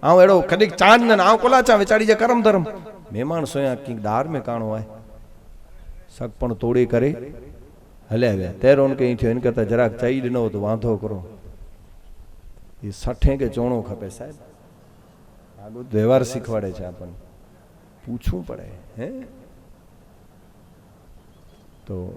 આવ એડો કદીક ચાંદ ને આવ કોલાચા બેચાડી જે કરમ ધરમ મહેમાન સોયા કિંક દાર में કાણો હોય સક પણ તોડી કરી હલે આવ્યા તેરોન કઈ થયો એને કરતા જરાક ચાઈ ન તો વાંધો કરો એ 60 કે ચોણો ખપે સાહેબ આ બધું વ્યવહાર શીખવાડે છે આપણને પૂછવું પડે હે તો